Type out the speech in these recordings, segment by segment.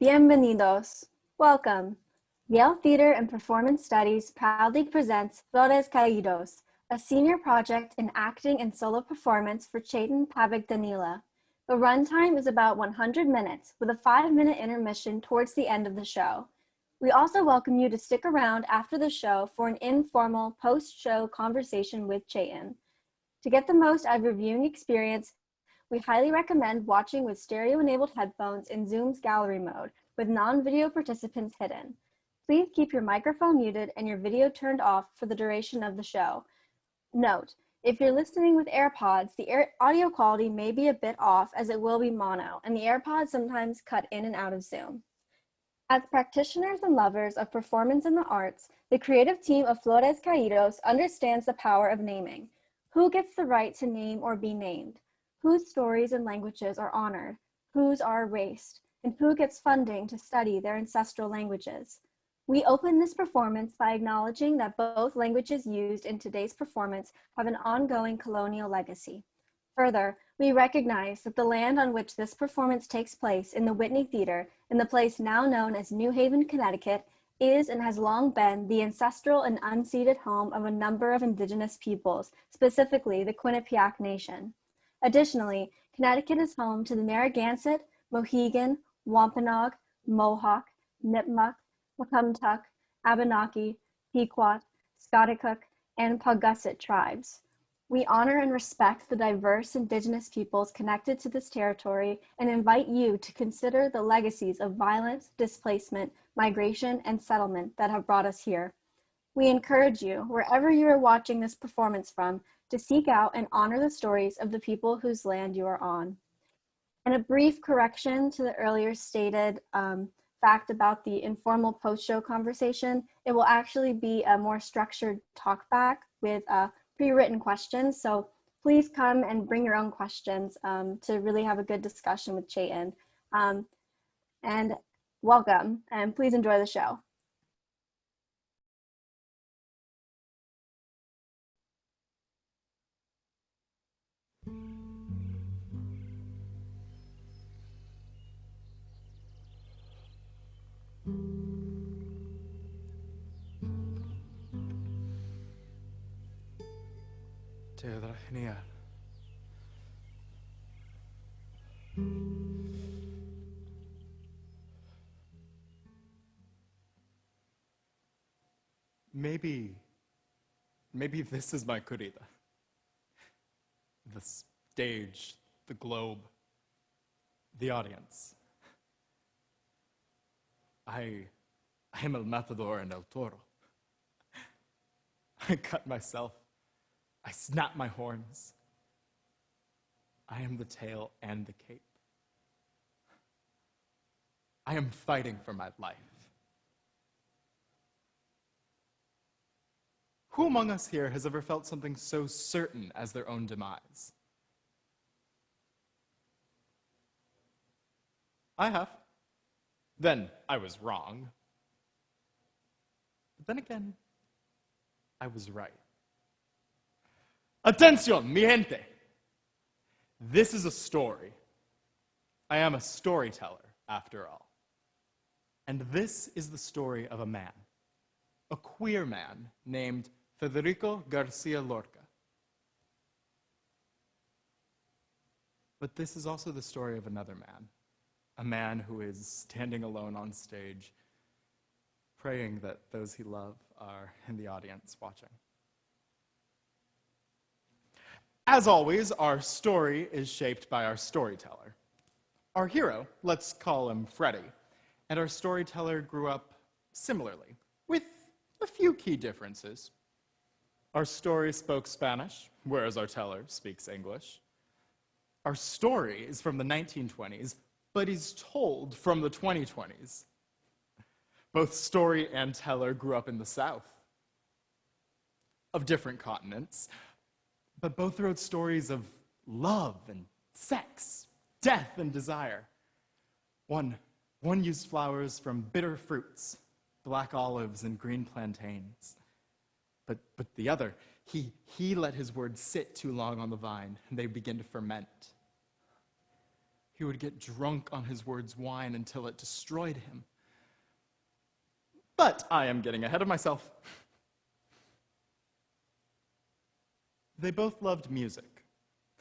Bienvenidos. Welcome. Yale Theater and Performance Studies proudly presents Flores Caídos, a senior project in acting and solo performance for Chayton Pabich Danyla. The runtime is about 100 minutes, with a 5-minute intermission towards the end of the show. We also welcome you to stick around after the show for an informal post-show conversation with Chayton. To get the most out of your viewing experience, we highly recommend watching with stereo-enabled headphones in Zoom's gallery mode, with non-video participants hidden. Please keep your microphone muted and your video turned off for the duration of the show. Note, if you're listening with AirPods, the audio quality may be a bit off as it will be mono, and the AirPods sometimes cut in and out of Zoom. As practitioners and lovers of performance and the arts, the creative team of Flores Caídos understands the power of naming. Who gets the right to name or be named? Whose stories and languages are honored? Whose are erased? And who gets funding to study their ancestral languages? We open this performance by acknowledging that both languages used in today's performance have an ongoing colonial legacy. Further, we recognize that the land on which this performance takes place in the Whitney Theater, in the place now known as New Haven, Connecticut, is and has long been the ancestral and unceded home of a number of indigenous peoples, specifically the Quinnipiac Nation. Additionally, Connecticut is home to the Narragansett, Mohegan, Wampanoag, Mohawk, Nipmuc, Wakumtuk, Abenaki, Pequot, Scoticook, and Paugussett tribes. We honor and respect the diverse indigenous peoples connected to this territory and invite you to consider the legacies of violence, displacement, migration, and settlement that have brought us here. We encourage you, wherever you are watching this performance from, to seek out and honor the stories of the people whose land you are on. And a brief correction to the earlier stated fact about the informal post-show conversation, it will actually be a more structured talkback with pre-written questions. So please come and bring your own questions to really have a good discussion with Chayton. And welcome, and please enjoy the show. Tierra genial. Maybe this is my corrida. The stage, the globe, the audience. I am el matador and el toro. I cut myself. I snap my horns. I am the tail and the cape. I am fighting for my life. Who among us here has ever felt something so certain as their own demise? I have. Then I was wrong. But then again, I was right. Atención, mi gente! This is a story. I am a storyteller, after all. And this is the story of a man, a queer man named Federico García Lorca. But this is also the story of another man, a man who is standing alone on stage, praying that those he loves are in the audience watching. As always, our story is shaped by our storyteller. Our hero, let's call him Freddie, and our storyteller grew up similarly, with a few key differences. Our story spoke Spanish, whereas our teller speaks English. Our story is from the 1920s, but is told from the 2020s. Both story and teller grew up in the South, of different continents, but both wrote stories of love and sex, death and desire. One used flowers from bitter fruits, black olives and green plantains. But the other, he let his words sit too long on the vine, and they begin to ferment. He would get drunk on his word's wine until it destroyed him. But I am getting ahead of myself. They both loved music,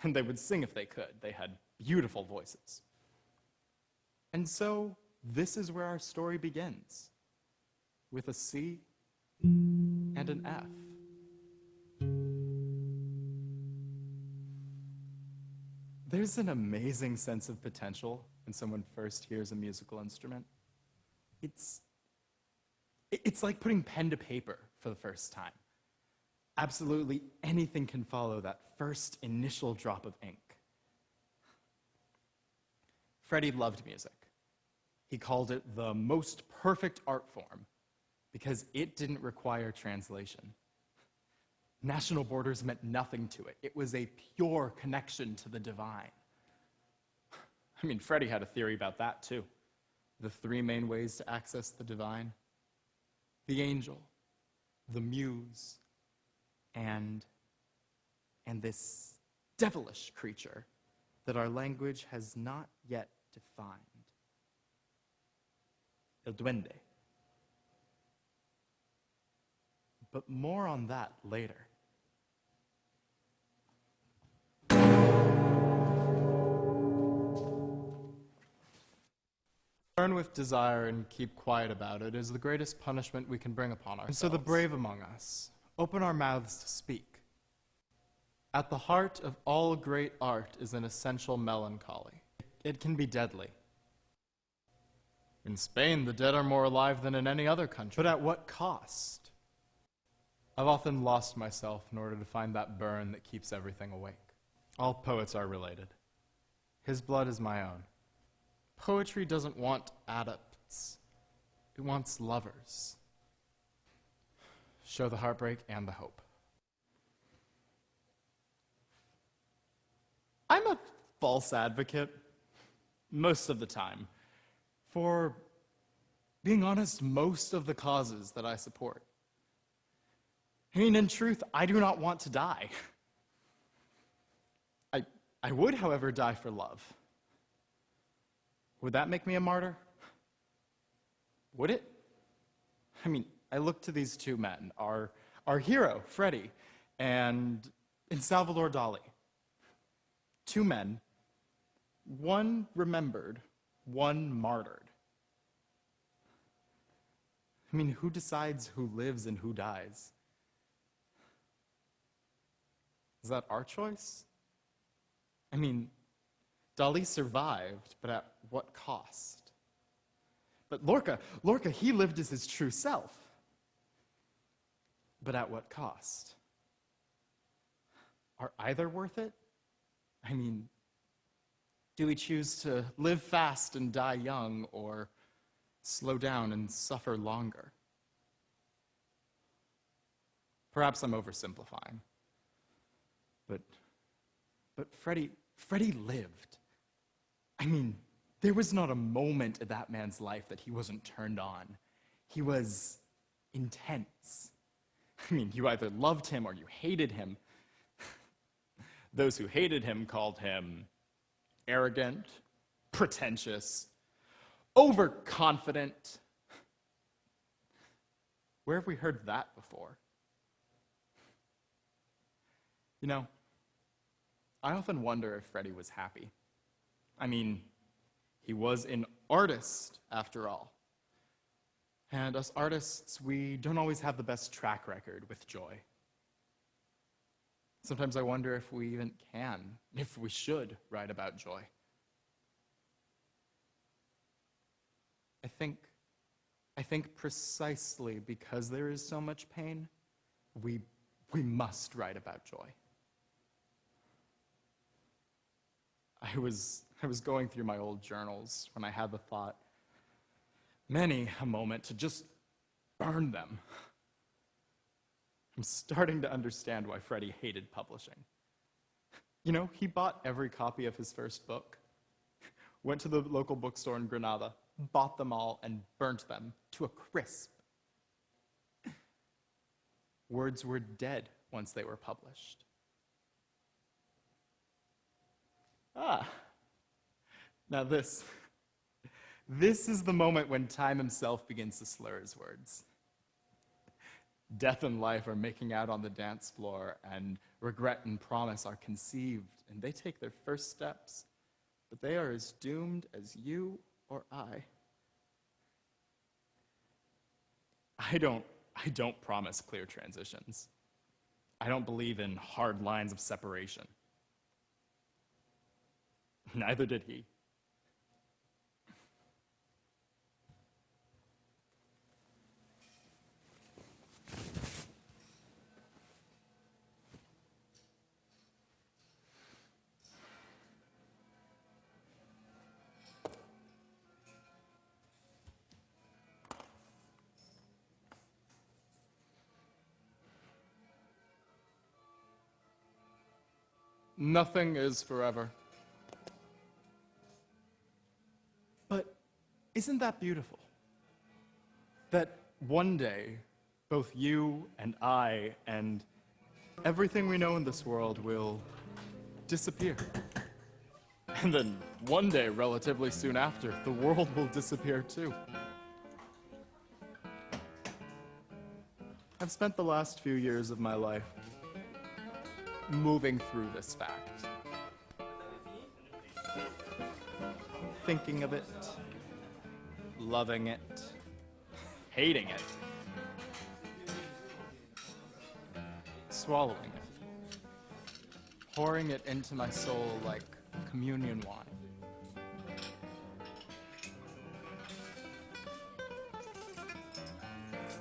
and they would sing if they could. They had beautiful voices. And so this is where our story begins, with a C and an F. There's an amazing sense of potential when someone first hears a musical instrument. It's like putting pen to paper for the first time. Absolutely anything can follow that first initial drop of ink. Freddie loved music. He called it the most perfect art form because it didn't require translation. National borders meant nothing to it. It was a pure connection to the divine. I mean, Freddie had a theory about that too. The three main ways to access the divine: the angel, the muse, and this devilish creature that our language has not yet defined. El duende. But more on that later. Burn with desire and keep quiet about it is the greatest punishment we can bring upon ourselves. And so the brave among us, open our mouths to speak. At the heart of all great art is an essential melancholy. It can be deadly. In Spain, the dead are more alive than in any other country. But at what cost? I've often lost myself in order to find that burn that keeps everything awake. All poets are related. His blood is my own. Poetry doesn't want adepts. It wants lovers. Show the heartbreak and the hope. I'm a false advocate, most of the time, for, being honest, most of the causes that I support. I mean, in truth, I do not want to die. I would, however, die for love. Would that make me a martyr? Would it? I mean, I look to these two men, our hero, Freddie, and Salvador Dali. Two men, one remembered, one martyred. I mean, who decides who lives and who dies? Is that our choice? I mean, Dali survived, but at what cost? But Lorca, he lived as his true self. But at what cost? Are either worth it? I mean, do we choose to live fast and die young, or slow down and suffer longer? Perhaps I'm oversimplifying. But Freddie lived. I mean, there was not a moment in that man's life that he wasn't turned on. He was intense. I mean, you either loved him or you hated him. Those who hated him called him arrogant, pretentious, overconfident. Where have we heard that before? You know, I often wonder if Freddie was happy. I mean, he was an artist, after all. And us artists, we don't always have the best track record with joy. Sometimes I wonder if we even can, if we should, write about joy. I think precisely because there is so much pain, we must write about joy. I was going through my old journals when I had the thought, many a moment, to just burn them. I'm starting to understand why Freddie hated publishing. You know, he bought every copy of his first book, went to the local bookstore in Granada, bought them all, and burnt them to a crisp. Words were dead once they were published. Now this is the moment when time himself begins to slur his words. Death and life are making out on the dance floor, and regret and promise are conceived, and they take their first steps, but they are as doomed as you or I. I don't promise clear transitions. I don't believe in hard lines of separation. Neither did he. Nothing is forever. But isn't that beautiful? That one day, both you and I and everything we know in this world will disappear. And then one day, relatively soon after, the world will disappear too. I've spent the last few years of my life moving through this fact. Thinking of it, loving it, hating it, swallowing it, pouring it into my soul like communion wine.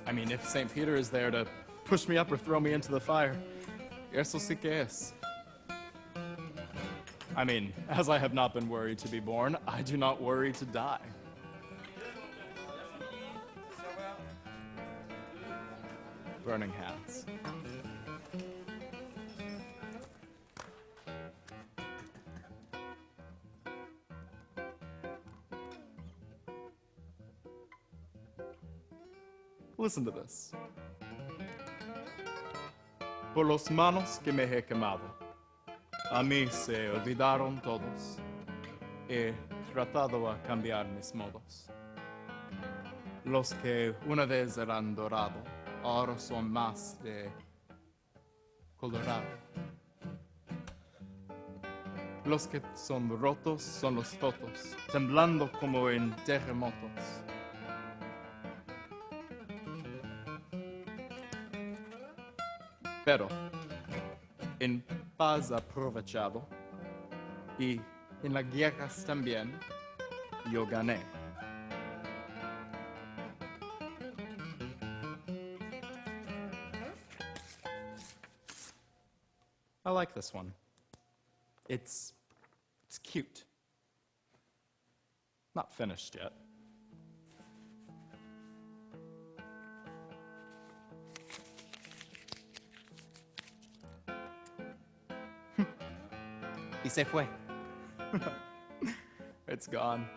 I mean, if St. Peter is there to push me up or throw me into the fire, eso sí que es. I mean, as I have not been worried to be born, I do not worry to die. Burning hands. Listen to this. Por los manos que me he quemado, a mí se olvidaron todos. He tratado a cambiar mis modos. Los que una vez eran dorado, ahora son más de colorado. Los que son rotos son los fotos, temblando como en terremotos. Pero en paz aprovechado y en las guerras también yo gané. I like this one. It's cute. Not finished yet. Y se fue. It's gone.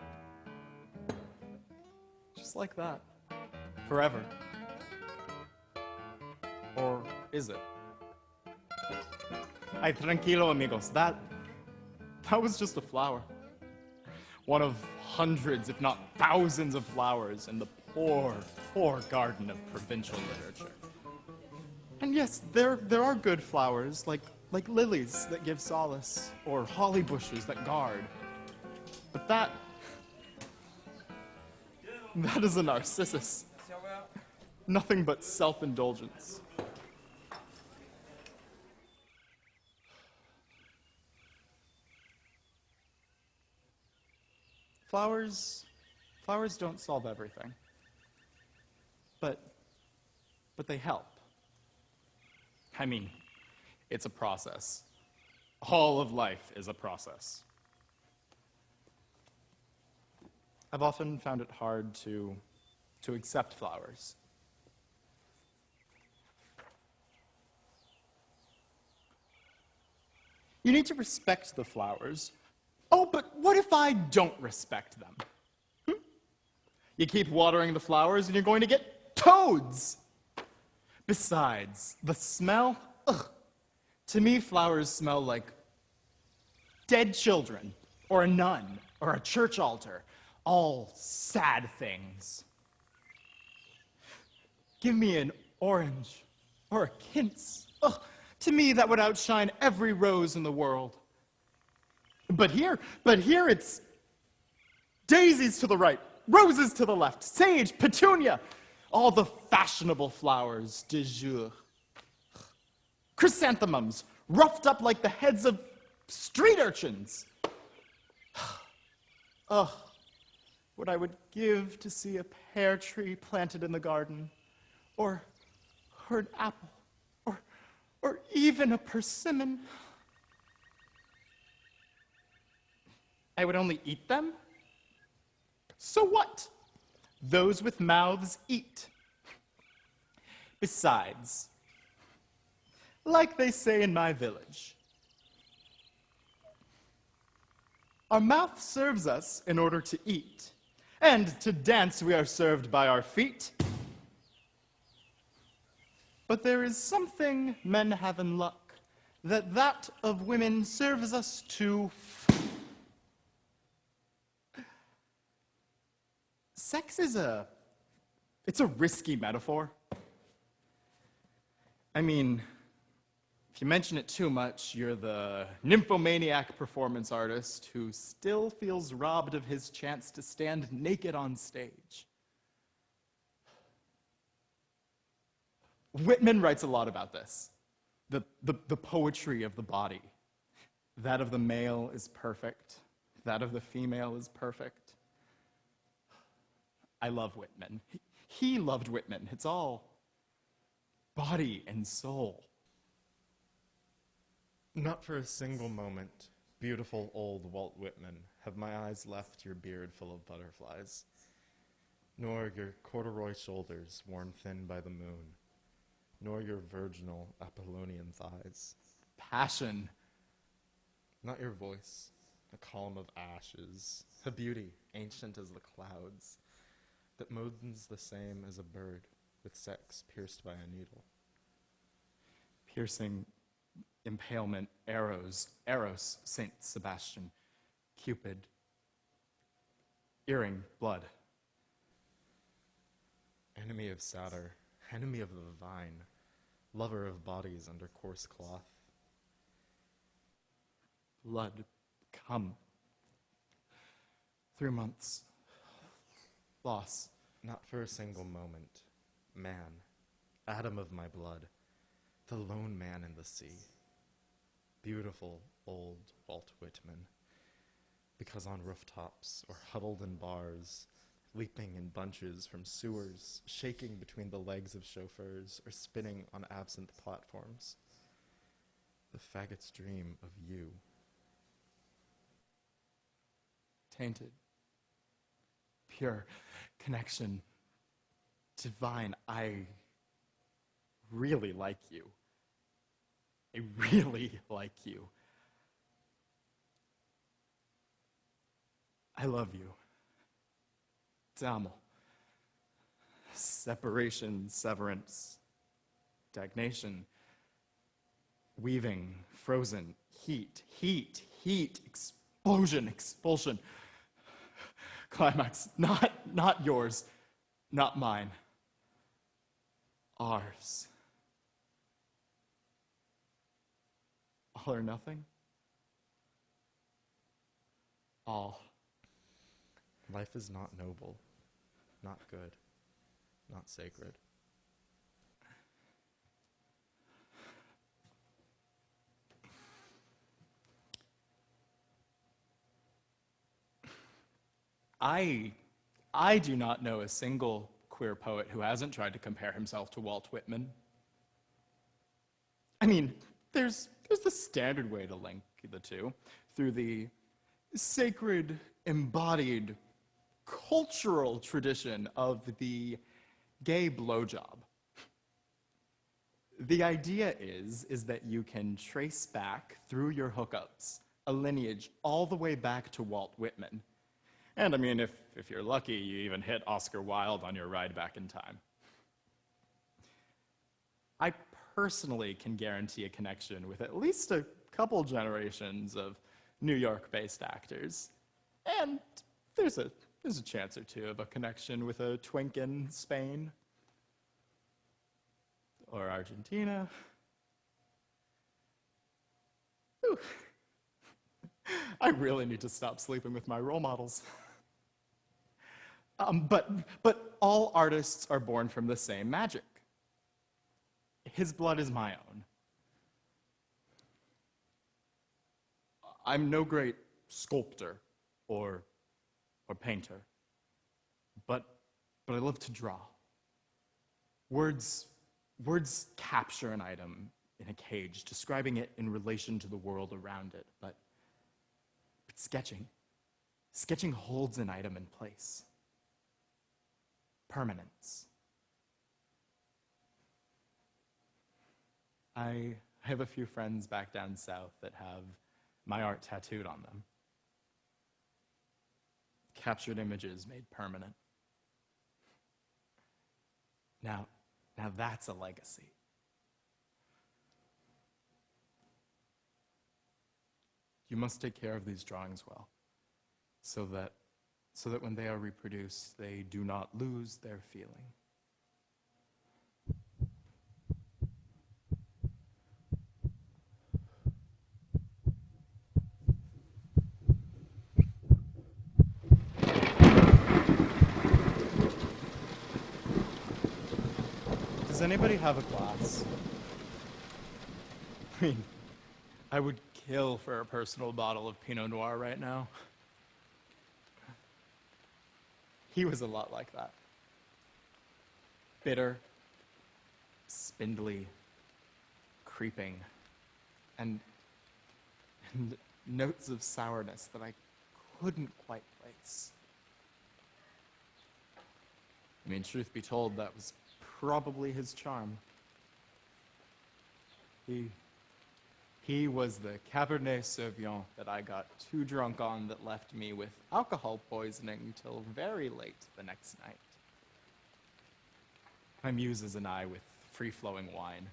Just like that. Forever. Or is it? Ay, tranquilo, amigos. That was just a flower. One of hundreds, if not thousands of flowers in the poor, poor garden of provincial literature. And yes, there are good flowers, like lilies that give solace, or holly bushes that guard. But that is a narcissus. Nothing but self-indulgence. Flowers don't solve everything. But they help. I mean, it's a process. All of life is a process. I've often found it hard to accept flowers. You need to respect the flowers. Oh, but what if I don't respect them? You keep watering the flowers and you're going to get toads. Besides, the smell, ugh. To me, flowers smell like dead children, or a nun, or a church altar, all sad things. Give me an orange or a quince. Ugh, to me, that would outshine every rose in the world. But here it's daisies to the right, roses to the left, sage, petunia, all the fashionable flowers du jour. Chrysanthemums, roughed up like the heads of street urchins. Ugh, what I would give to see a pear tree planted in the garden, or an apple, or even a persimmon. I would only eat them? So what? Those with mouths eat. Besides, like they say in my village, our mouth serves us in order to eat, and to dance we are served by our feet. But there is something men have in luck, that of women serves us to sex is it's a risky metaphor. I mean, if you mention it too much, you're the nymphomaniac performance artist who still feels robbed of his chance to stand naked on stage. Whitman writes a lot about this, the poetry of the body. That of the male is perfect. That of the female is perfect. I love Whitman. He loved Whitman. It's all body and soul. Not for a single moment, beautiful old Walt Whitman, have my eyes left your beard full of butterflies, nor your corduroy shoulders worn thin by the moon, nor your virginal Apollonian thighs. Passion. Not your voice, a column of ashes, a beauty ancient as the clouds, that moans the same as a bird with sex pierced by a needle. Piercing impalement, arrows, Eros, Saint Sebastian, Cupid, earring, blood. Enemy of Satyr, enemy of the vine, lover of bodies under coarse cloth. Blood, come. 3 months. Loss. Not for a single moment. Man, atom of my blood, the lone man in the sea. Beautiful old Walt Whitman. Because on rooftops, or huddled in bars, leaping in bunches from sewers, shaking between the legs of chauffeurs, or spinning on absinthe platforms. The faggot's dream of you. Tainted. Pure connection. Divine. I really like you. I really like you. I love you. Damel. Separation, severance, stagnation, weaving, frozen, heat, explosion, expulsion. Climax, not yours, not mine. Ours. All or nothing? All. Life is not noble, not good, not sacred. I do not know a single queer poet who hasn't tried to compare himself to Walt Whitman. I mean, there's the standard way to link the two, through the sacred, embodied, cultural tradition of the gay blowjob. The idea is that you can trace back through your hookups a lineage all the way back to Walt Whitman. And I mean, if you're lucky, you even hit Oscar Wilde on your ride back in time. I personally can guarantee a connection with at least a couple generations of New York-based actors. And there's a chance or two of a connection with a twink in Spain or Argentina. Whew. I really need to stop sleeping with my role models. But all artists are born from the same magic. His blood is my own. I'm no great sculptor or painter, but I love to draw. Words capture an item in a cage, describing it in relation to the world around it, but sketching holds an item in place. Permanence. I have a few friends back down south that have my art tattooed on them. Captured images made permanent. Now that's a legacy. You must take care of these drawings well, so that when they are reproduced, they do not lose their feeling. Does anybody have a glass? I mean, I would kill for a personal bottle of Pinot Noir right now. He was a lot like that. Bitter, spindly, creeping, and notes of sourness that I couldn't quite place. I mean, truth be told, that was probably his charm. He was the Cabernet Sauvignon that I got too drunk on that left me with alcohol poisoning till very late the next night. My muses and I with free-flowing wine.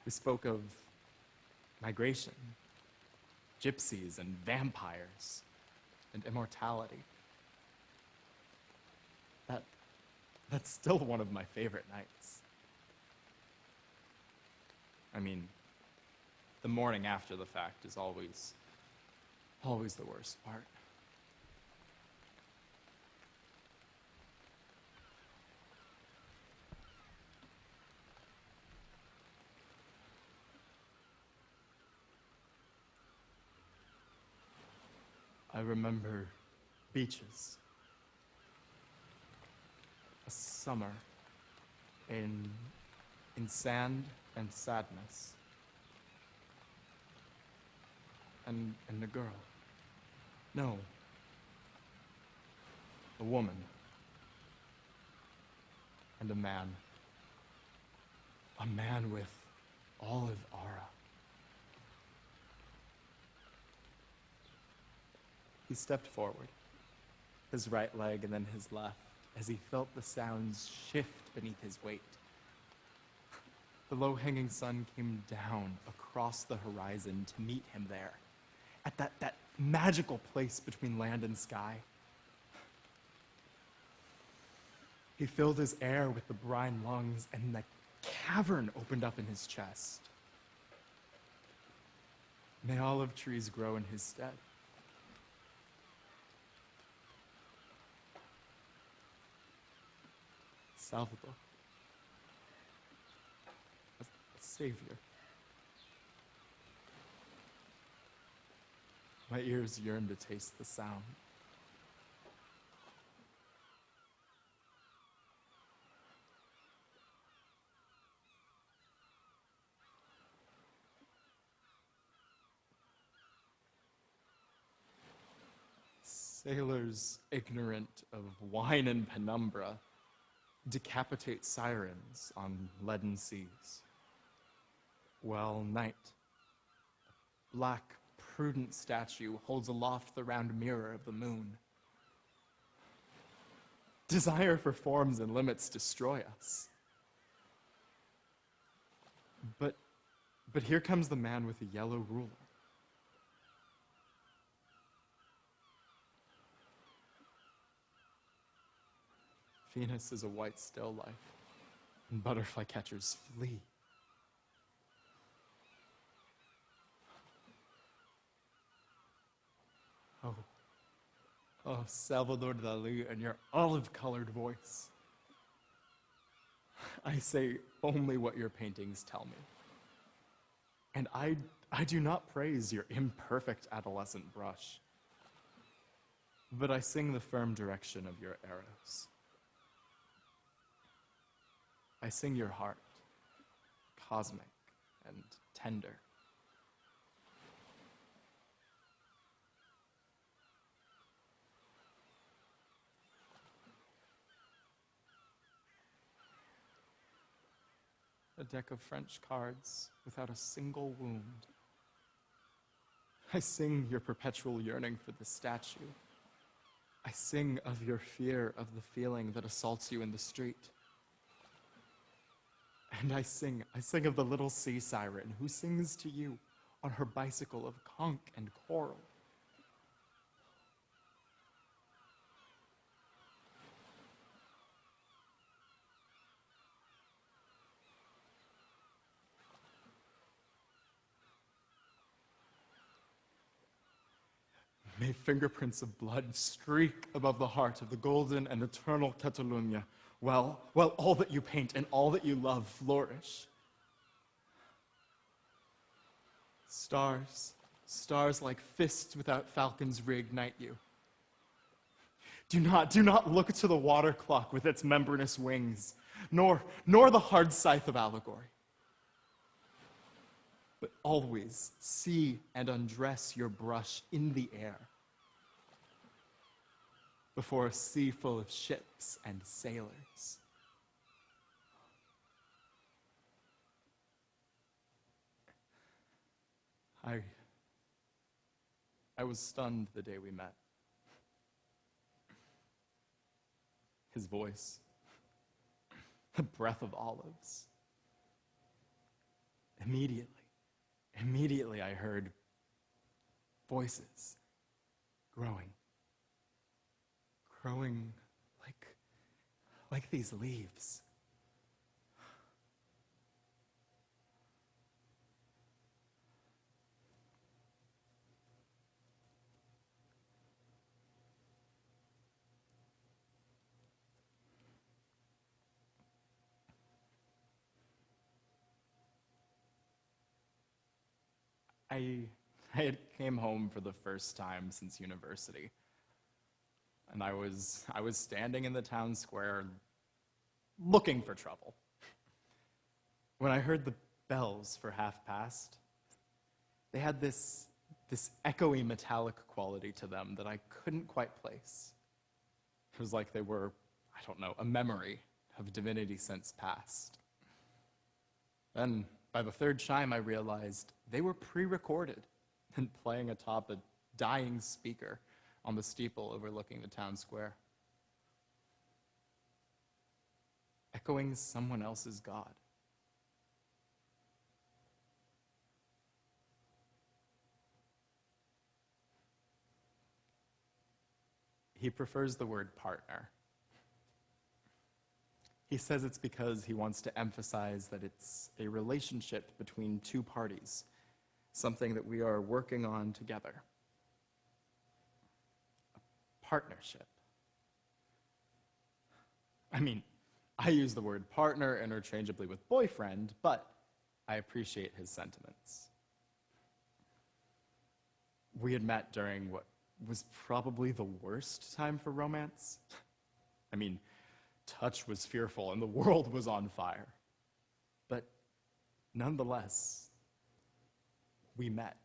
We spoke of migration, gypsies and vampires, and immortality. That's still one of my favorite nights. I mean, the morning after the fact is always the worst part. I remember beaches, a summer in sand and sadness, and a girl. No, a woman. And a man. A man with olive aura. He stepped forward, his right leg and then his left, as he felt the sounds shift beneath his weight. The low-hanging sun came down across the horizon to meet him there, at that magical place between land and sky. He filled his air with the brine lungs, and the cavern opened up in his chest. May olive trees grow in his stead. Salvador. A savior. My ears yearn to taste the sound. Sailors ignorant of wine and penumbra decapitate sirens on leaden seas. While night, a black, prudent statue holds aloft the round mirror of the moon. Desire for forms and limits destroy us. But here comes the man with a yellow ruler. Venus is a white still life, and butterfly catchers flee. Oh, oh, Salvador Dali and your olive-colored voice. I say only what your paintings tell me. And I do not praise your imperfect adolescent brush, but I sing the firm direction of your arrows. I sing your heart, cosmic and tender. A deck of French cards without a single wound. I sing your perpetual yearning for the statue. I sing of your fear of the feeling that assaults you in the street. And I sing of the little sea siren who sings to you on her bicycle of conch and coral. May fingerprints of blood streak above the heart of the golden and eternal Catalunya, while all that you paint and all that you love flourish. Stars like fists without falcons reignite you. Do not look to the water clock with its membranous wings, nor the hard scythe of allegory. But always see and undress your brush in the air before a sea full of ships and sailors. I was stunned the day we met. His voice, the breath of olives. Immediately I heard voices growing like these leaves. I had came home for the first time since university. And I was standing in the town square looking for trouble when I heard the bells for half past. They had this echoey metallic quality to them that I couldn't quite place. It was like they were, I don't know, a memory of divinity since past. Then, by the third chime, I realized they were pre-recorded and playing atop a dying speaker on the steeple overlooking the town square, echoing someone else's God. He prefers the word partner. He says it's because he wants to emphasize that it's a relationship between two parties, something that we are working on together. Partnership. I mean, I use the word partner interchangeably with boyfriend, but I appreciate his sentiments. We had met during what was probably the worst time for romance. I mean, touch was fearful and the world was on fire. But nonetheless, we met.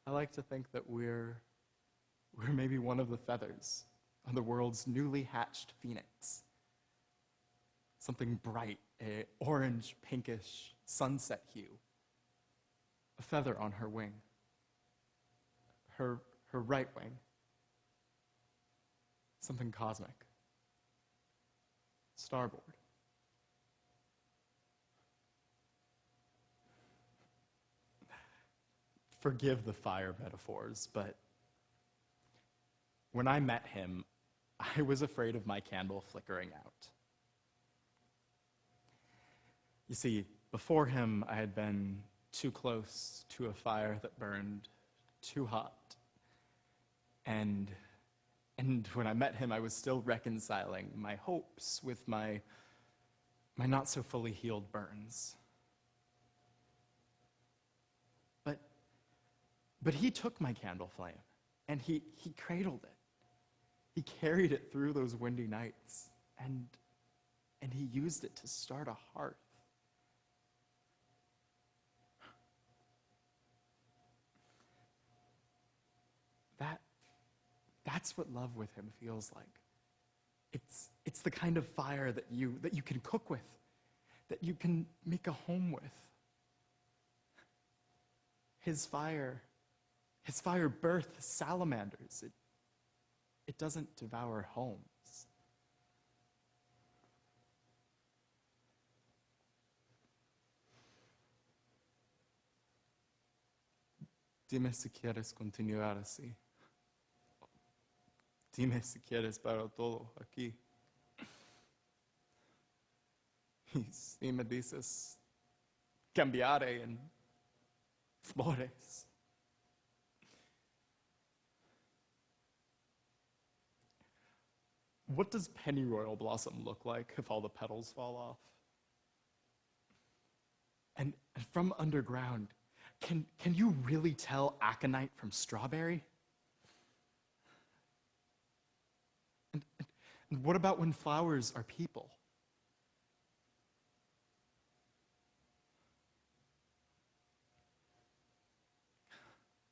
I like to think that we're maybe one of the feathers on the world's newly hatched phoenix. Something bright, a orange, pinkish, sunset hue. A feather on her wing. Her right wing. Something cosmic. Starboard. Forgive the fire metaphors, but When I met him, I was afraid of my candle flickering out. You see, before him, I had been too close to a fire that burned too hot. And when I met him, I was still reconciling my hopes with my not so fully healed burns. But he took my candle flame, and he cradled it. He carried it through those windy nights, and he used it to start a hearth. That's what love with him feels like. It's the kind of fire that you can cook with, that you can make a home with. His fire births salamanders. It doesn't devour homes. Dime si quieres continuar así. Dime si quieres para todo aquí. Y si me dices, cambiaré en flores. What does pennyroyal blossom look like if all the petals fall off? And from underground, can you really tell aconite from strawberry? And what about when flowers are people?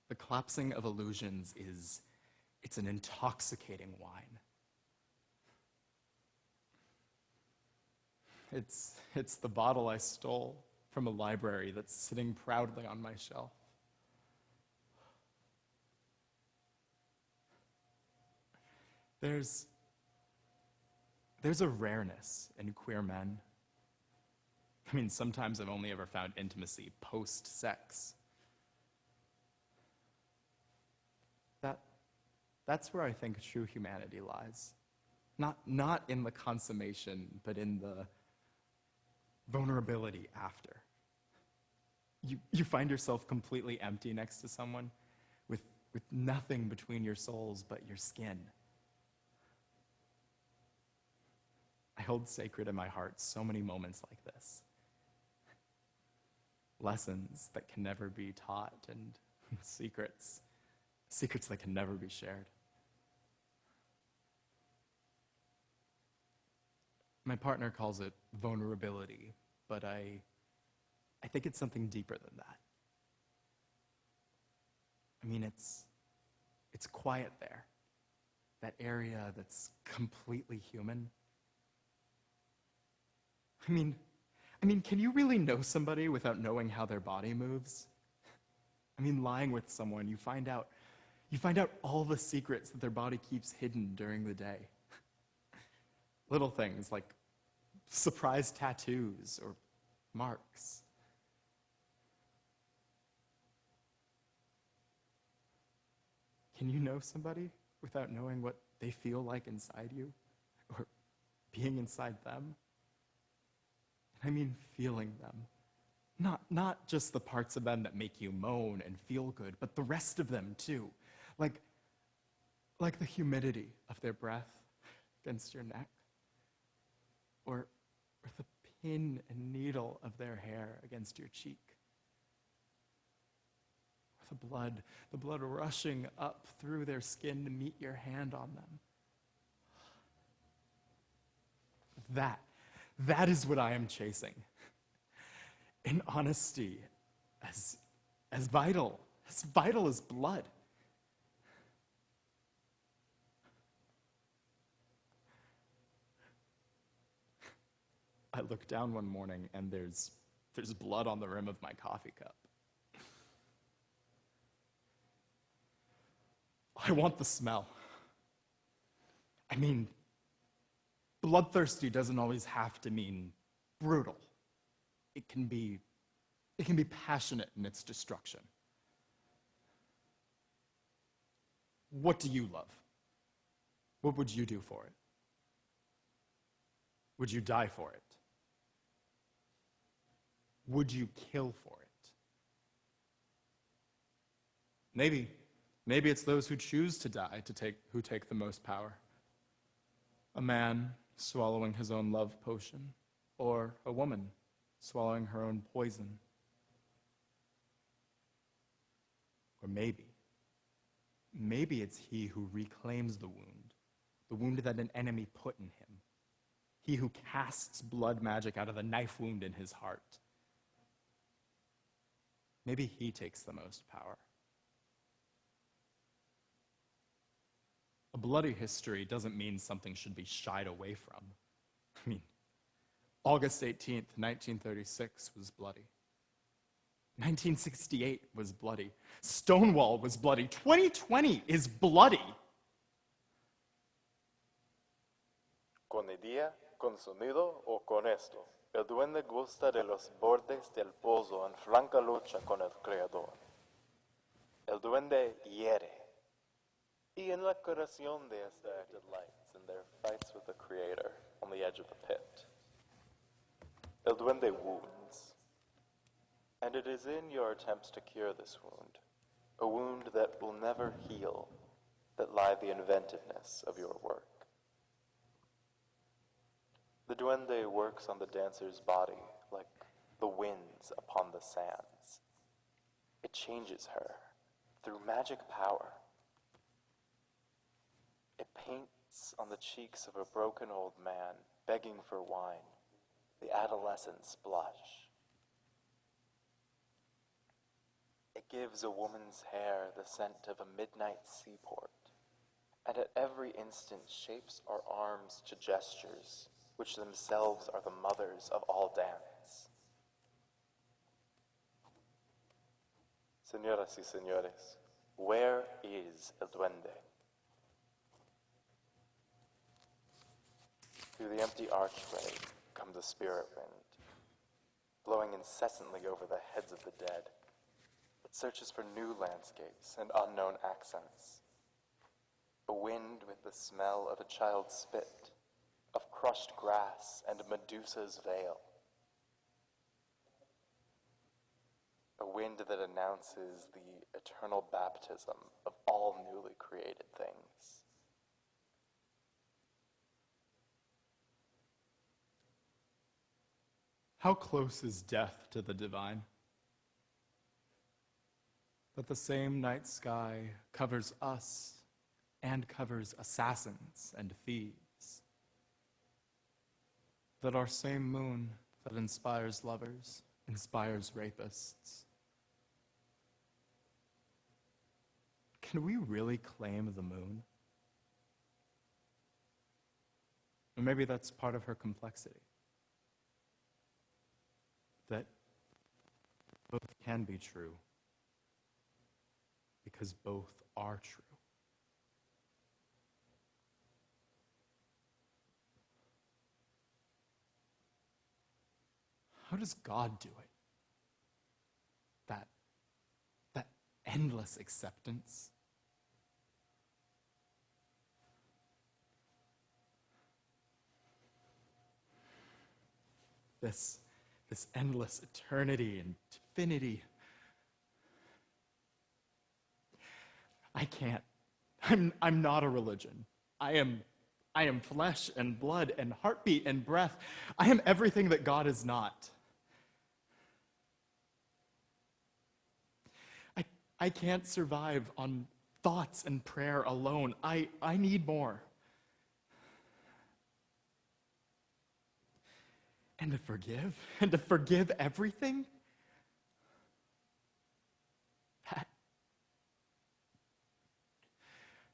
The collapsing of illusions it's an intoxicating wine. It's the bottle I stole from a library that's sitting proudly on my shelf. There's a rareness in queer men. I mean, sometimes I've only ever found intimacy post-sex. That's where I think true humanity lies. Not in the consummation, but in the vulnerability after. You find yourself completely empty next to someone with nothing between your souls but your skin. I hold sacred in my heart so many moments like this. Lessons that can never be taught, and secrets that can never be shared. My partner calls it vulnerability, but I think it's something deeper than that. I mean, it's quiet there. That area that's completely human. I mean, can you really know somebody without knowing how their body moves? I mean, lying with someone, you find out all the secrets that their body keeps hidden during the day. Little things like surprise tattoos or marks. Can you know somebody without knowing what they feel like inside you or being inside them? I mean, feeling them. Not just the parts of them that make you moan and feel good, but the rest of them too. Like the humidity of their breath against your neck. Or the pin and needle of their hair against your cheek. Or the blood rushing up through their skin to meet your hand on them. That is what I am chasing. In honesty, as vital as blood. I look down one morning and there's blood on the rim of my coffee cup. I want the smell. I mean, bloodthirsty doesn't always have to mean brutal. It can be passionate in its destruction. What do you love? what would you do for it? Would you die for it? Would you kill for it? Maybe it's those who choose to die who take the most power. A man swallowing his own love potion, or a woman swallowing her own poison. Or maybe it's he who reclaims the wound that an enemy put in him. He who casts blood magic out of the knife wound in his heart. Maybe he takes the most power. A bloody history doesn't mean something should be shied away from. I mean, August 18th, 1936 was bloody. 1968 was bloody. Stonewall was bloody. 2020 is bloody. Con idea, con sonido o con esto, el duende gusta de los bordes del pozo en franca lucha con el creador. El duende hiere. Y en la creación de esta delights in their fights with the creator on the edge of the pit. El duende wounds. And it is in your attempts to cure this wound, a wound that will never heal, that lie the inventiveness of your work. The duende works on the dancer's body like the winds upon the sands. It changes her through magic power. It paints on the cheeks of a broken old man begging for wine, the adolescent's blush. It gives a woman's hair the scent of a midnight seaport, and at every instant shapes our arms to gestures which themselves are the mothers of all dance. Señoras y señores, where is el duende? Through the empty archway comes a spirit wind, blowing incessantly over the heads of the dead. It searches for new landscapes and unknown accents. A wind with the smell of a child's spit, of crushed grass and Medusa's veil. A wind that announces the eternal baptism of all newly created things. How close is death to the divine? That the same night sky covers us and covers assassins and thieves. That our same moon that inspires lovers inspires rapists. Can we really claim the moon? Or maybe that's part of her complexity. That both can be true because both are true. How does God do it? That endless acceptance. This endless eternity and infinity. I can't. I'm not a religion. I am flesh and blood and heartbeat and breath. I am everything that God is not. I can't survive on thoughts and prayer alone. I need more. And to forgive everything?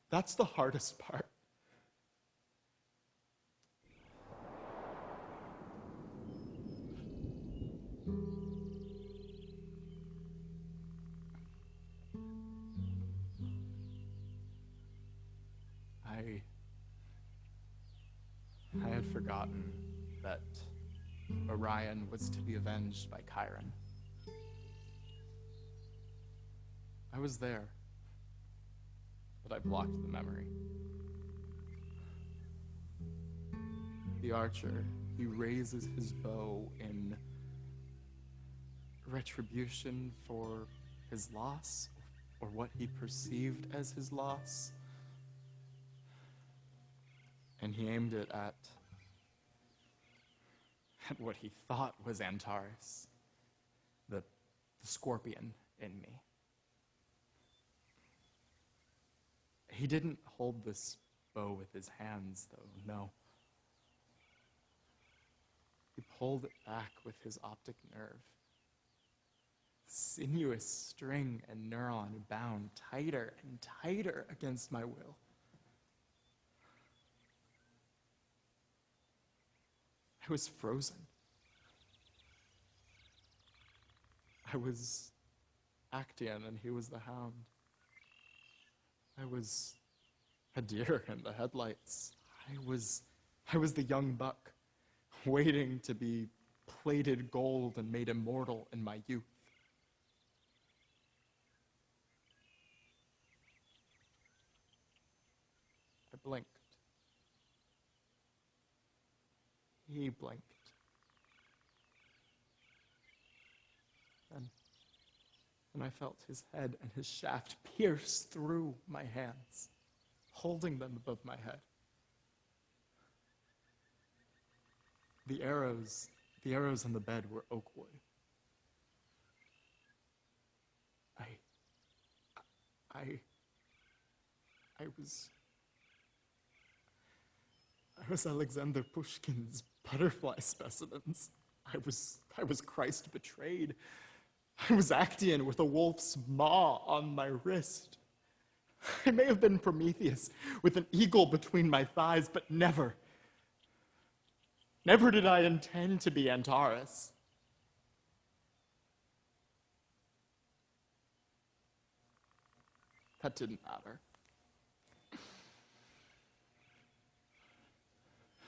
That's the hardest part. I had forgotten that Orion was to be avenged by Chiron. I was there, but I blocked the memory. the archer, he raises his bow in retribution for his loss, or what he perceived as his loss. And he aimed it at what he thought was Antares, the scorpion in me. He didn't hold this bow with his hands, though, no. He pulled it back with his optic nerve. Sinuous string and neuron bound tighter and tighter against my will. I was frozen. I was Actaeon and he was the hound. I was a deer in the headlights. I was the young buck, waiting to be plated gold and made immortal in my youth. I blinked. He blinked. And I felt his head and his shaft pierce through my hands, holding them above my head. The arrows on the bed were oak wood. I was Alexander Pushkin's butterfly specimens. I was Christ betrayed. I was Actaeon with a wolf's maw on my wrist. I may have been Prometheus with an eagle between my thighs, but never did I intend to be Antares. That didn't matter.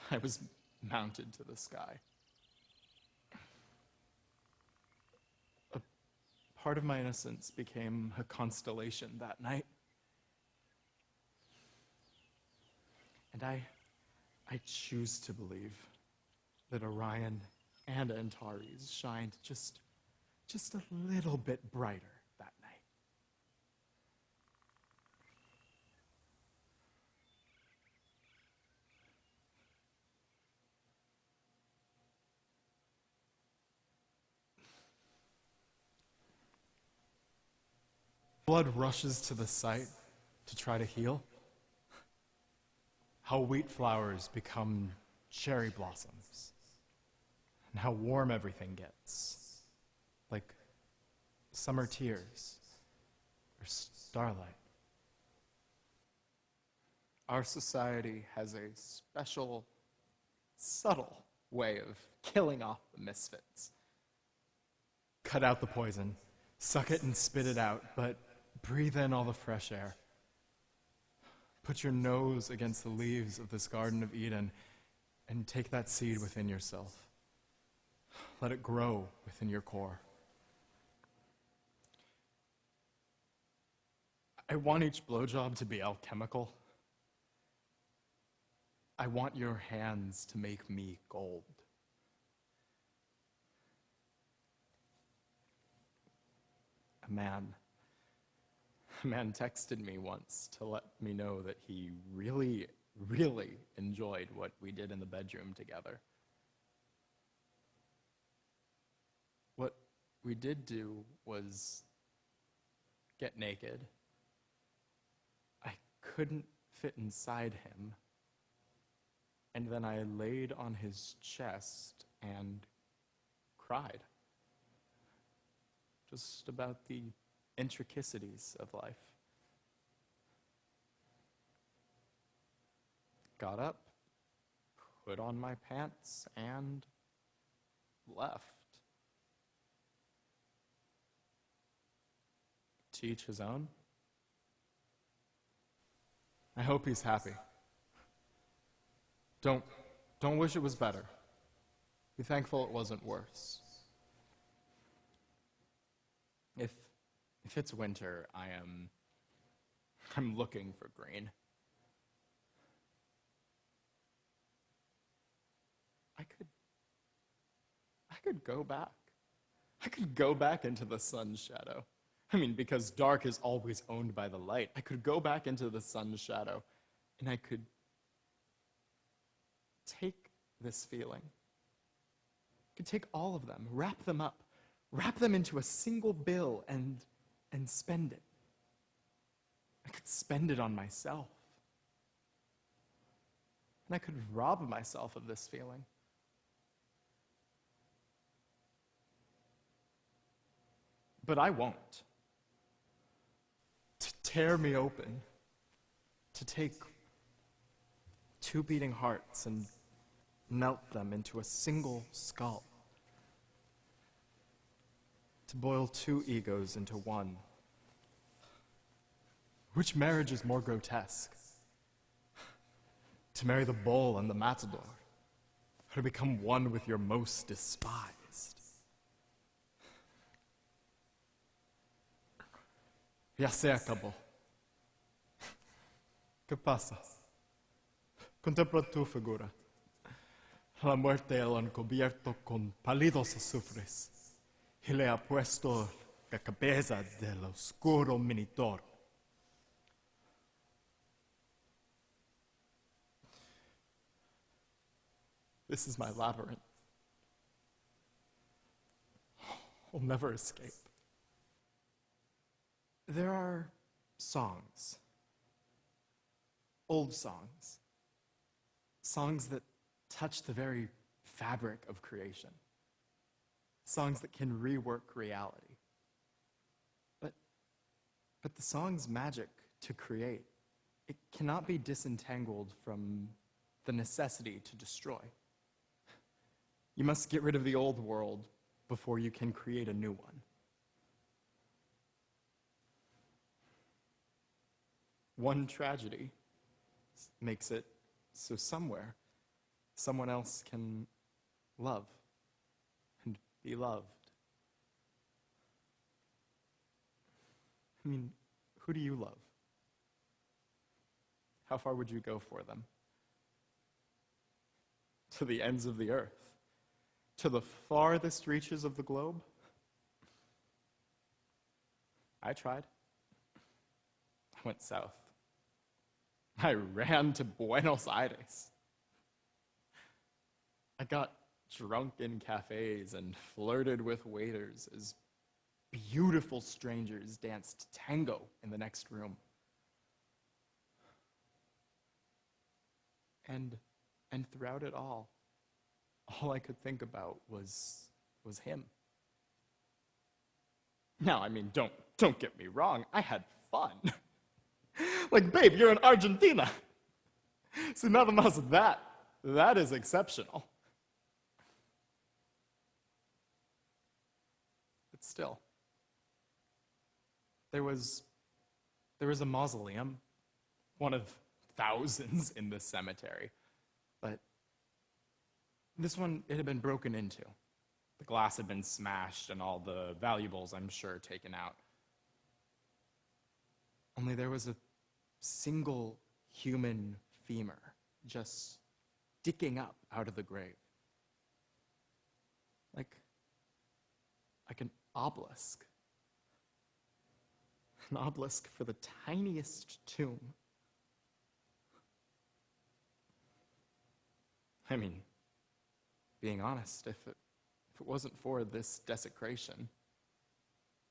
I was mounted to the sky. A part of my innocence became a constellation that night. And I choose to believe that Orion and Antares shined just a little bit brighter that night. Blood rushes to the site to try to heal. How wheat flowers become cherry blossoms, and how warm everything gets, like summer tears or starlight. Our society has a special, subtle way of killing off the misfits. Cut out the poison, suck it and spit it out, but breathe in all the fresh air. Put your nose against the leaves of this Garden of Eden and take that seed within yourself. Let it grow within your core. I want each blowjob to be alchemical. I want your hands to make me gold. A man texted me once to let me know that he really, really enjoyed what we did in the bedroom together. What we did do was get naked. I couldn't fit inside him. And then I laid on his chest and cried. Just about the intricacies of life. Got up, put on my pants, and left. To each his own. I hope he's happy. Don't wish it was better. Be thankful it wasn't worse. If it's winter, I'm looking for green. could go back. I could go back into the sun's shadow. I mean, because dark is always owned by the light. I could go back into the sun's shadow, and I could take this feeling. I could take all of them, wrap them up, wrap them into a single bill, and spend it. I could spend it on myself. And I could rob myself of this feeling. But I won't. To tear me open, to take two beating hearts and melt them into a single skull, to boil two egos into one. Which marriage is more grotesque? To marry the bull and the matador, or to become one with your most despised? Ya se acabó. ¿Qué pasa? Contempla tu figura. La muerte lo han cubierto con pálidos azufres y le ha puesto la cabeza del oscuro minotauro. This is my labyrinth. I'll never escape. There are songs, old songs, songs that touch the very fabric of creation, songs that can rework reality. But the song's magic to create, it cannot be disentangled from the necessity to destroy. You must get rid of the old world before you can create a new one. One tragedy makes it so somewhere, someone else can love and be loved. I mean, who do you love? How far would you go for them? To the ends of the earth? To the farthest reaches of the globe? I tried. I went south. I ran to Buenos Aires. I got drunk in cafes and flirted with waiters as beautiful strangers danced tango in the next room. And throughout it all I could think about was him. Now, I mean, don't get me wrong, I had fun. Like, babe, you're in Argentina. So nada más that is exceptional. But still, there was a mausoleum, one of thousands in this cemetery, but this one, it had been broken into. The glass had been smashed and all the valuables, I'm sure, taken out. Only there was a single human femur just sticking up out of the grave. Like an obelisk. An obelisk for the tiniest tomb. I mean, being honest, if it wasn't for this desecration,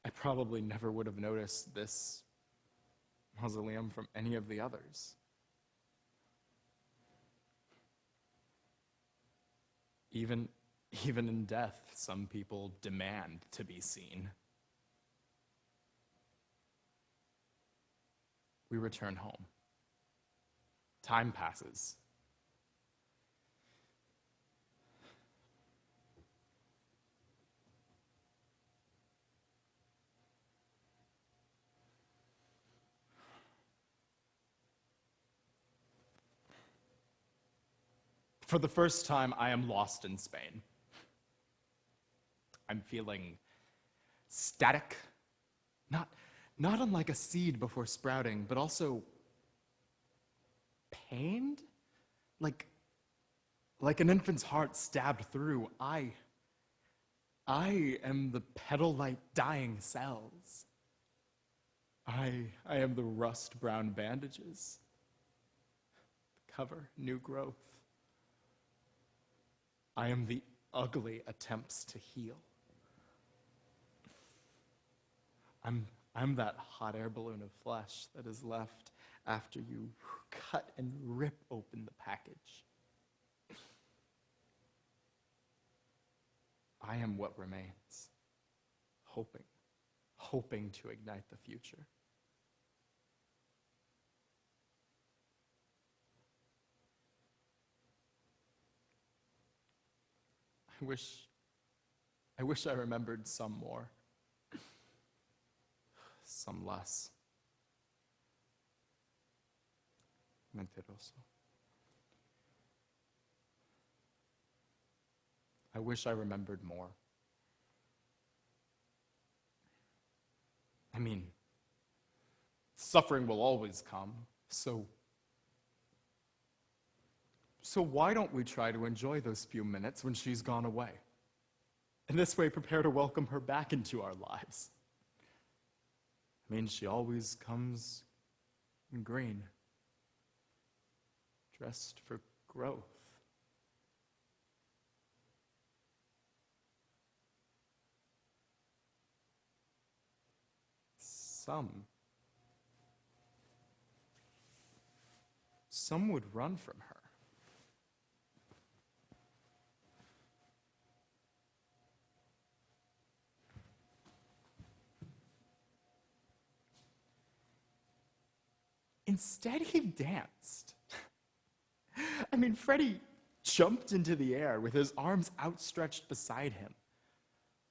I probably never would have noticed this mausoleum from any of the others. Even in death, some people demand to be seen. We return home. Time passes. For the first time, I am lost in Spain. I'm feeling static, not unlike a seed before sprouting, but also pained, like an infant's heart stabbed through. I I am the petal-light dying cells. I am the rust-brown bandages. The cover, new growth. I am the ugly attempts to heal. I'm that hot air balloon of flesh that is left after you cut and rip open the package. I am what remains, hoping to ignite the future. I wish I remembered some more, some less. Mentiroso. I wish I remembered more. I mean, suffering will always come, so why don't we try to enjoy those few minutes when she's gone away? And this way prepare to welcome her back into our lives. I mean, she always comes in green, dressed for growth. Some would run from her. Instead, he danced. I mean, Freddie jumped into the air with his arms outstretched beside him,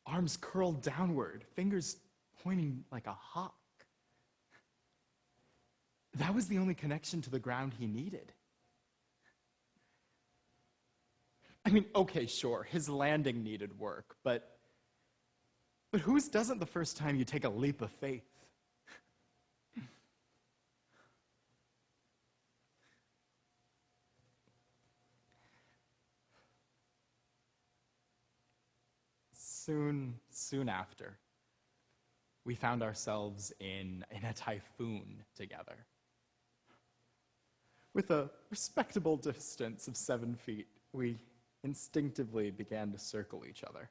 arms curled downward, fingers pointing like a hawk. That was the only connection to the ground he needed. I mean, okay, sure, his landing needed work, but whose doesn't the first time you take a leap of faith? Soon after, we found ourselves in a typhoon together. With a respectable distance of 7 feet, we instinctively began to circle each other.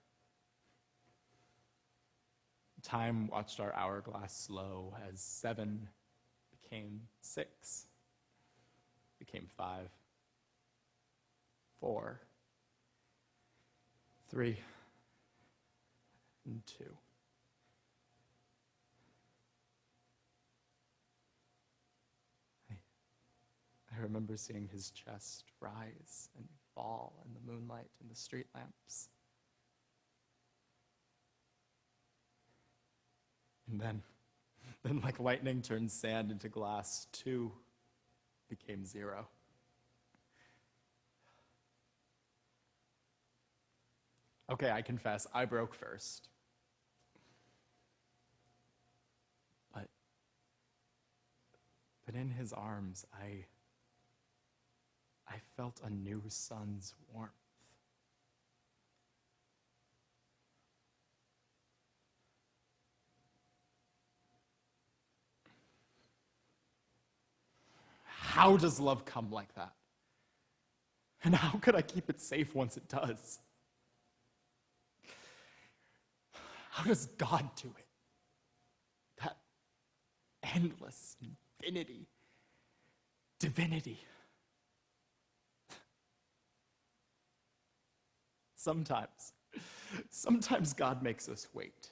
Time watched our hourglass slow as 7 became 6, became 5, 4, 3, and 2. I remember seeing his chest rise and fall in the moonlight and the street lamps. And then like lightning turned sand into glass, 2 became 0. Okay, I confess, I broke first. But in his arms, I felt a new sun's warmth. How does love come like that? And how could I keep it safe once it does? How does God do it? That endless infinity, divinity. Sometimes God makes us wait,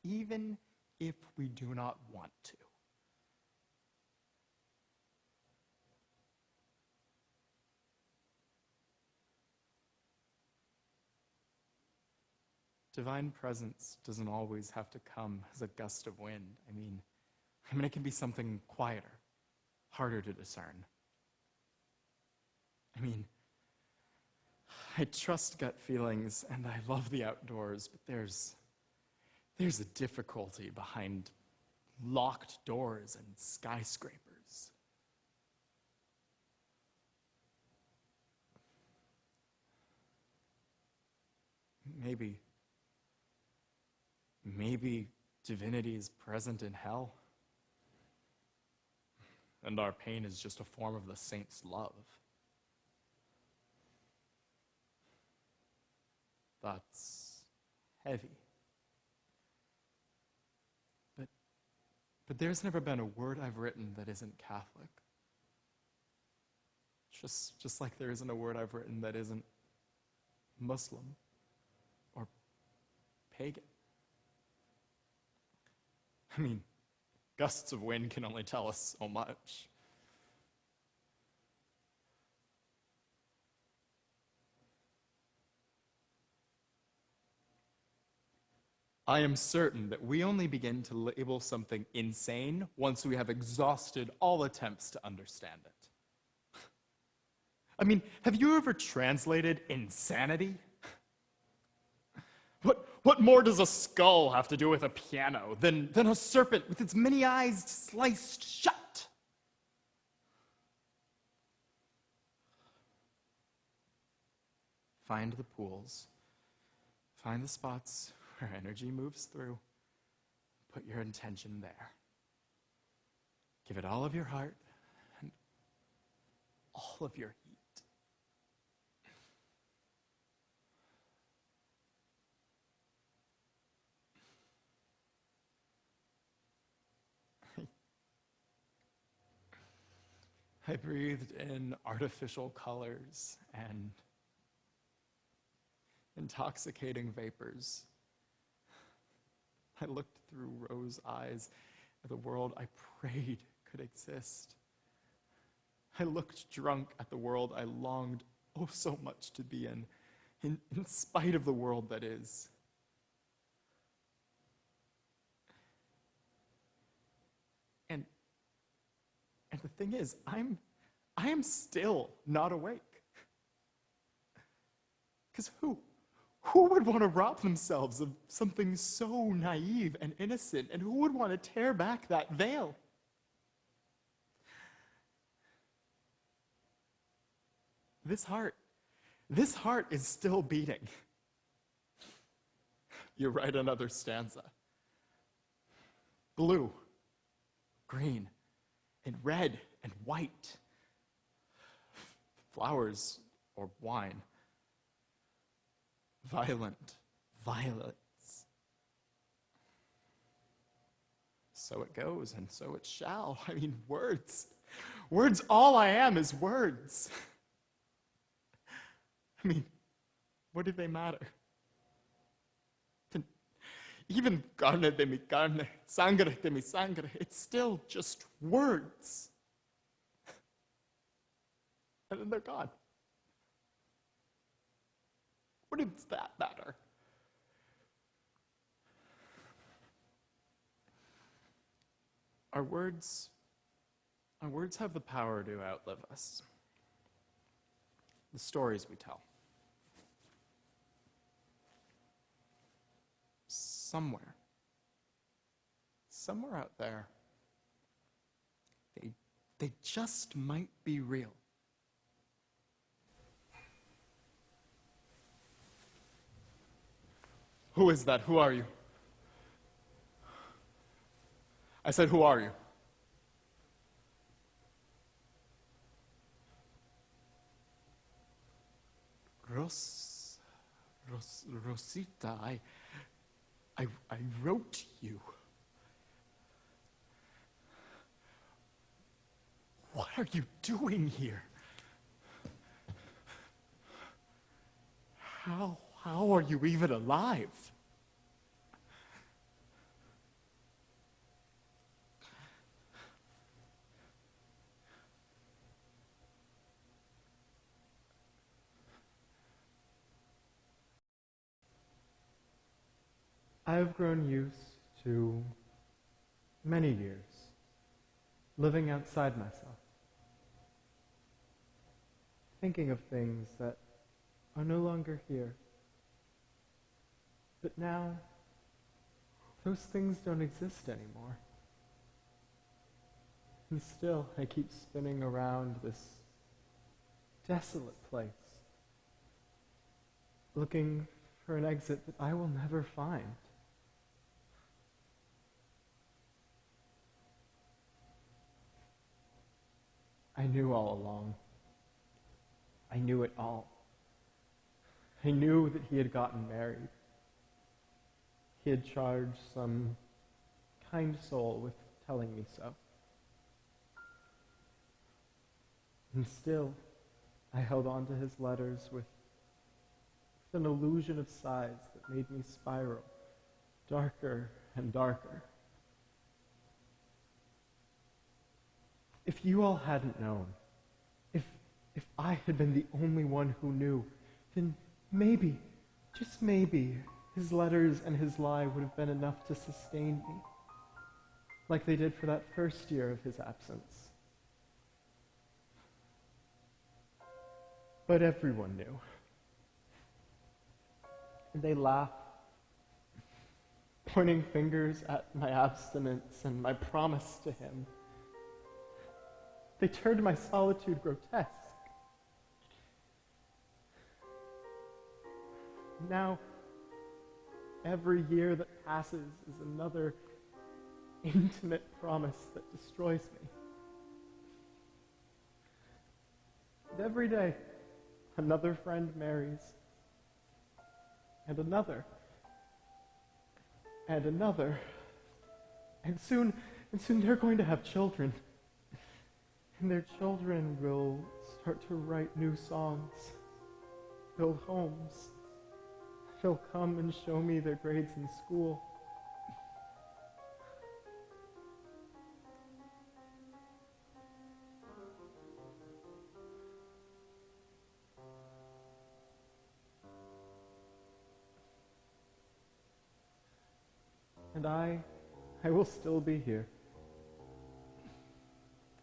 even if we do not want to. Divine presence doesn't always have to come as a gust of wind. I mean, it can be something quieter, harder to discern. I trust gut feelings and I love the outdoors, but there's a difficulty behind locked doors and skyscrapers. maybe divinity is present in hell, and our pain is just a form of the saint's love. That's heavy. But there's never been a word I've written that isn't Catholic. Just like there isn't a word I've written that isn't Muslim or pagan. I mean, gusts of wind can only tell us so much. I am certain that we only begin to label something insane once we have exhausted all attempts to understand it. I mean, have you ever translated insanity? What more does a skull have to do with a piano than a serpent with its many eyes sliced shut? Find the pools, find the spots where energy moves through. Put your intention there. Give it all of your heart and all of your heat. I breathed in artificial colors and intoxicating vapors. I looked through rose eyes at the world I prayed could exist. I looked drunk at the world I longed oh so much to be in spite of the world that is. And the thing is, I am still not awake. Because who would want to rob themselves of something so naive and innocent? And who would want to tear back that veil? This heart is still beating. You write another stanza. Blue, green, and red and white. Flowers or wine. Violent violets. So it goes, and so it shall. I mean, words. Words, all I am is words. I mean, what do they matter? Even carne de mi carne, sangre de mi sangre, it's still just words. And then they're gone. What does that matter? Our words have the power to outlive us. The stories we tell. Somewhere out there, they just might be real. Who is that? Who are you? I said, who are you? Rosita, I wrote you. What are you doing here? How are you even alive? I have grown used to many years living outside myself, thinking of things that are no longer here. But now, those things don't exist anymore. And still, I keep spinning around this desolate place, looking for an exit that I will never find. I knew all along. I knew it all. I knew that he had gotten married. He had charged some kind soul with telling me so. And still, I held on to his letters with an illusion of sighs that made me spiral darker and darker. If you all hadn't known, if I had been the only one who knew, then maybe, just maybe, his letters and his lie would have been enough to sustain me, like they did for that first year of his absence. But everyone knew. And they laughed, pointing fingers at my abstinence and my promise to him. They turned my solitude grotesque. Now, every year that passes is another intimate promise that destroys me. And every day, another friend marries, and another, and another, and soon they're going to have children. And their children will start to write new songs, build homes. They'll come and show me their grades in school. And I will still be here,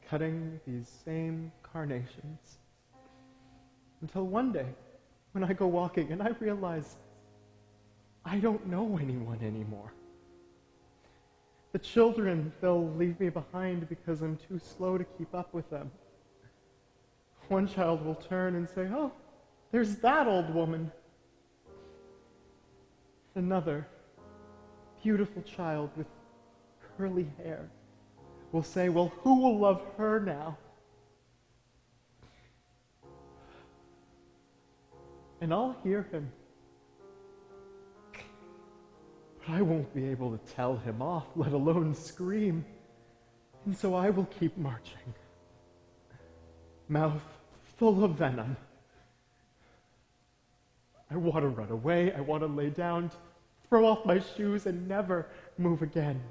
cutting these same carnations, until one day, when I go walking and I realize I don't know anyone anymore. The children, they'll leave me behind because I'm too slow to keep up with them. One child will turn and say, "Oh, there's that old woman." Another beautiful child with curly hair will say, "Well, who will love her now?" And I'll hear him, but I won't be able to tell him off, let alone scream. And so I will keep marching, mouth full of venom. I want to run away, I want to lay down, throw off my shoes, and never move again.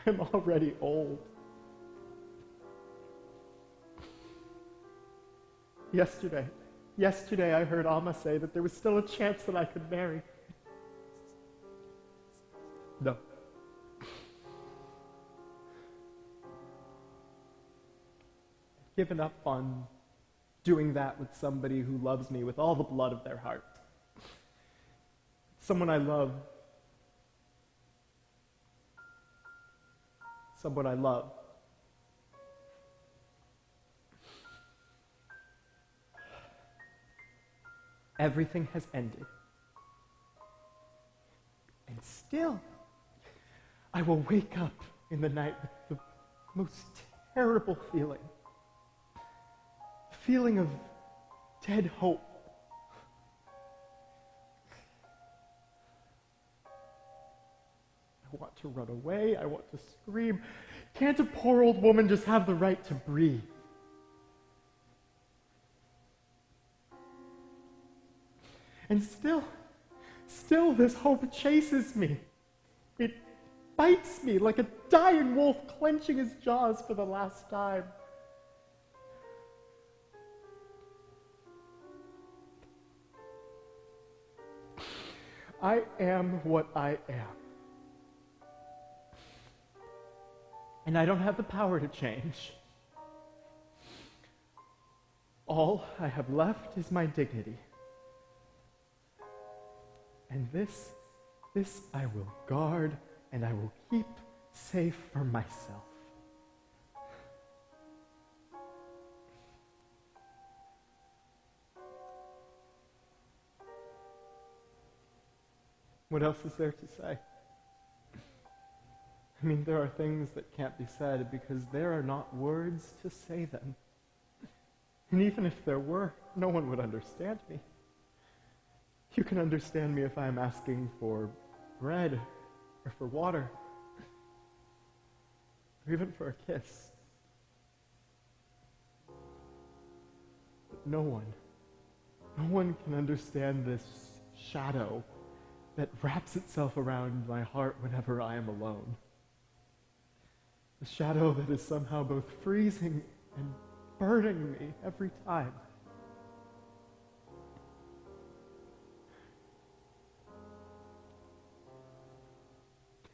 I'm already old. Yesterday I heard Alma say that there was still a chance that I could marry. No. I've given up on doing that with somebody who loves me with all the blood of their heart. Someone I love. Someone I love. Everything has ended. And still, I will wake up in the night with the most terrible feeling. The feeling of dead hope. I want to run away, I want to scream. Can't a poor old woman just have the right to breathe? And still this hope chases me. It bites me like a dying wolf clenching his jaws for the last time. I am what I am. And I don't have the power to change. All I have left is my dignity. And this I will guard and I will keep safe for myself. What else is there to say? I mean, there are things that can't be said because there are not words to say them. And even if there were, no one would understand me. You can understand me if I'm asking for bread or for water or even for a kiss. But no one can understand this shadow that wraps itself around my heart whenever I am alone. The shadow that is somehow both freezing and burning me every time.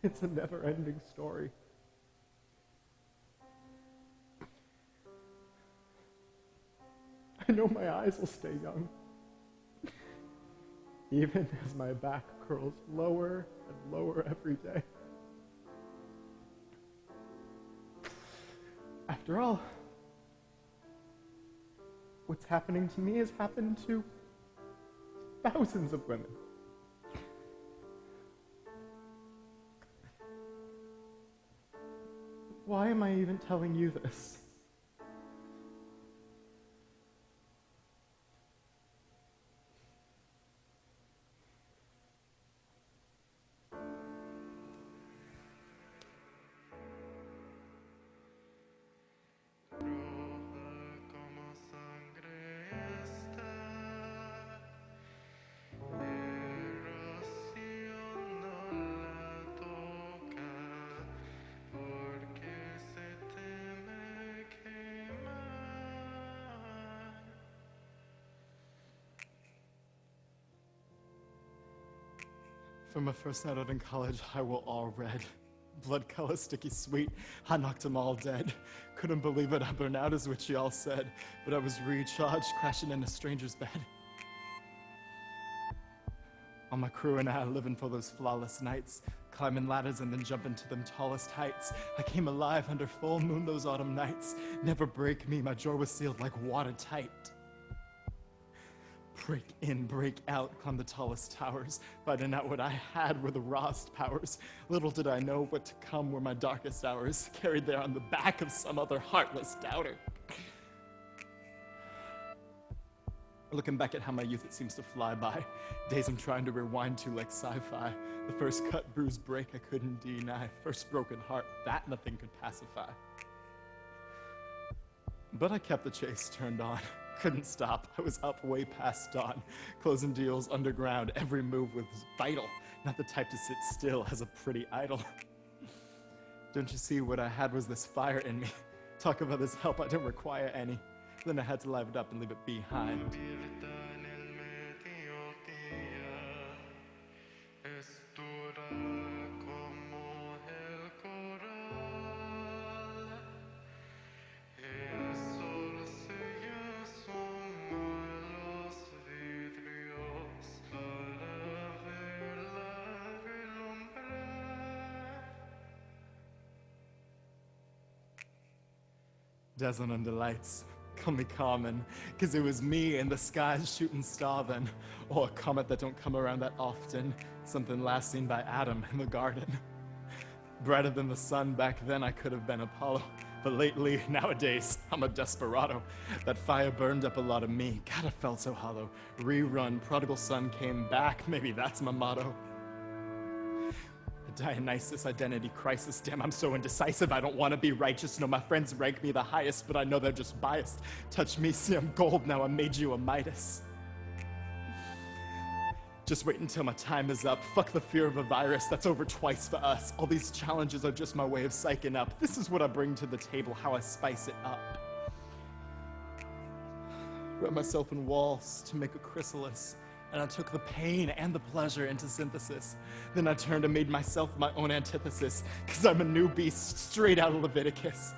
It's a never-ending story. I know my eyes will stay young, even as my back curls lower and lower every day. After all, what's happening to me has happened to thousands of women. Why am I even telling you this? From my first night out in college, I will all red. Blood color, sticky sweet, I knocked 'em all dead. Couldn't believe it, I burned out is what y'all said. But I was recharged, crashing in a stranger's bed. All my crew and I living for those flawless nights, climbing ladders and then jumping to them tallest heights. I came alive under full moon those autumn nights. Never break me, my jaw was sealed like watertight. Break in, break out, climb the tallest towers. Finding out what I had were the rawest powers. Little did I know what to come were my darkest hours, carried there on the back of some other heartless doubter. Looking back at how my youth, it seems to fly by. Days I'm trying to rewind to like sci-fi. The first cut, bruise, break I couldn't deny. First broken heart, that nothing could pacify. But I kept the chase turned on. Couldn't stop, I was up way past dawn. Closing deals underground, every move was vital. Not the type to sit still as a pretty idol. Don't you see what I had was this fire in me? Talk about this help, I didn't require any. Then I had to live it up and leave it behind. Dazzling under lights, call me Carmen, 'cause it was me in the skies shooting star then, or a comet that don't come around that often, something last seen by Adam in the garden. Brighter than the sun back then I could have been Apollo, but lately, nowadays, I'm a desperado. That fire burned up a lot of me, God, I felt so hollow. Rerun, prodigal son came back, maybe that's my motto. Dionysus, identity crisis, damn, I'm so indecisive, I don't want to be righteous, no, my friends rank me the highest, but I know they're just biased. Touch me, see I'm gold, now I made you a Midas. Just wait until my time is up, fuck the fear of a virus, that's over twice for us. All these challenges are just my way of psyching up. This is what I bring to the table, how I spice it up. Wrap myself in walls to make a chrysalis. And I took the pain and the pleasure into synthesis. Then I turned and made myself my own antithesis, 'cause I'm a new beast straight out of Leviticus.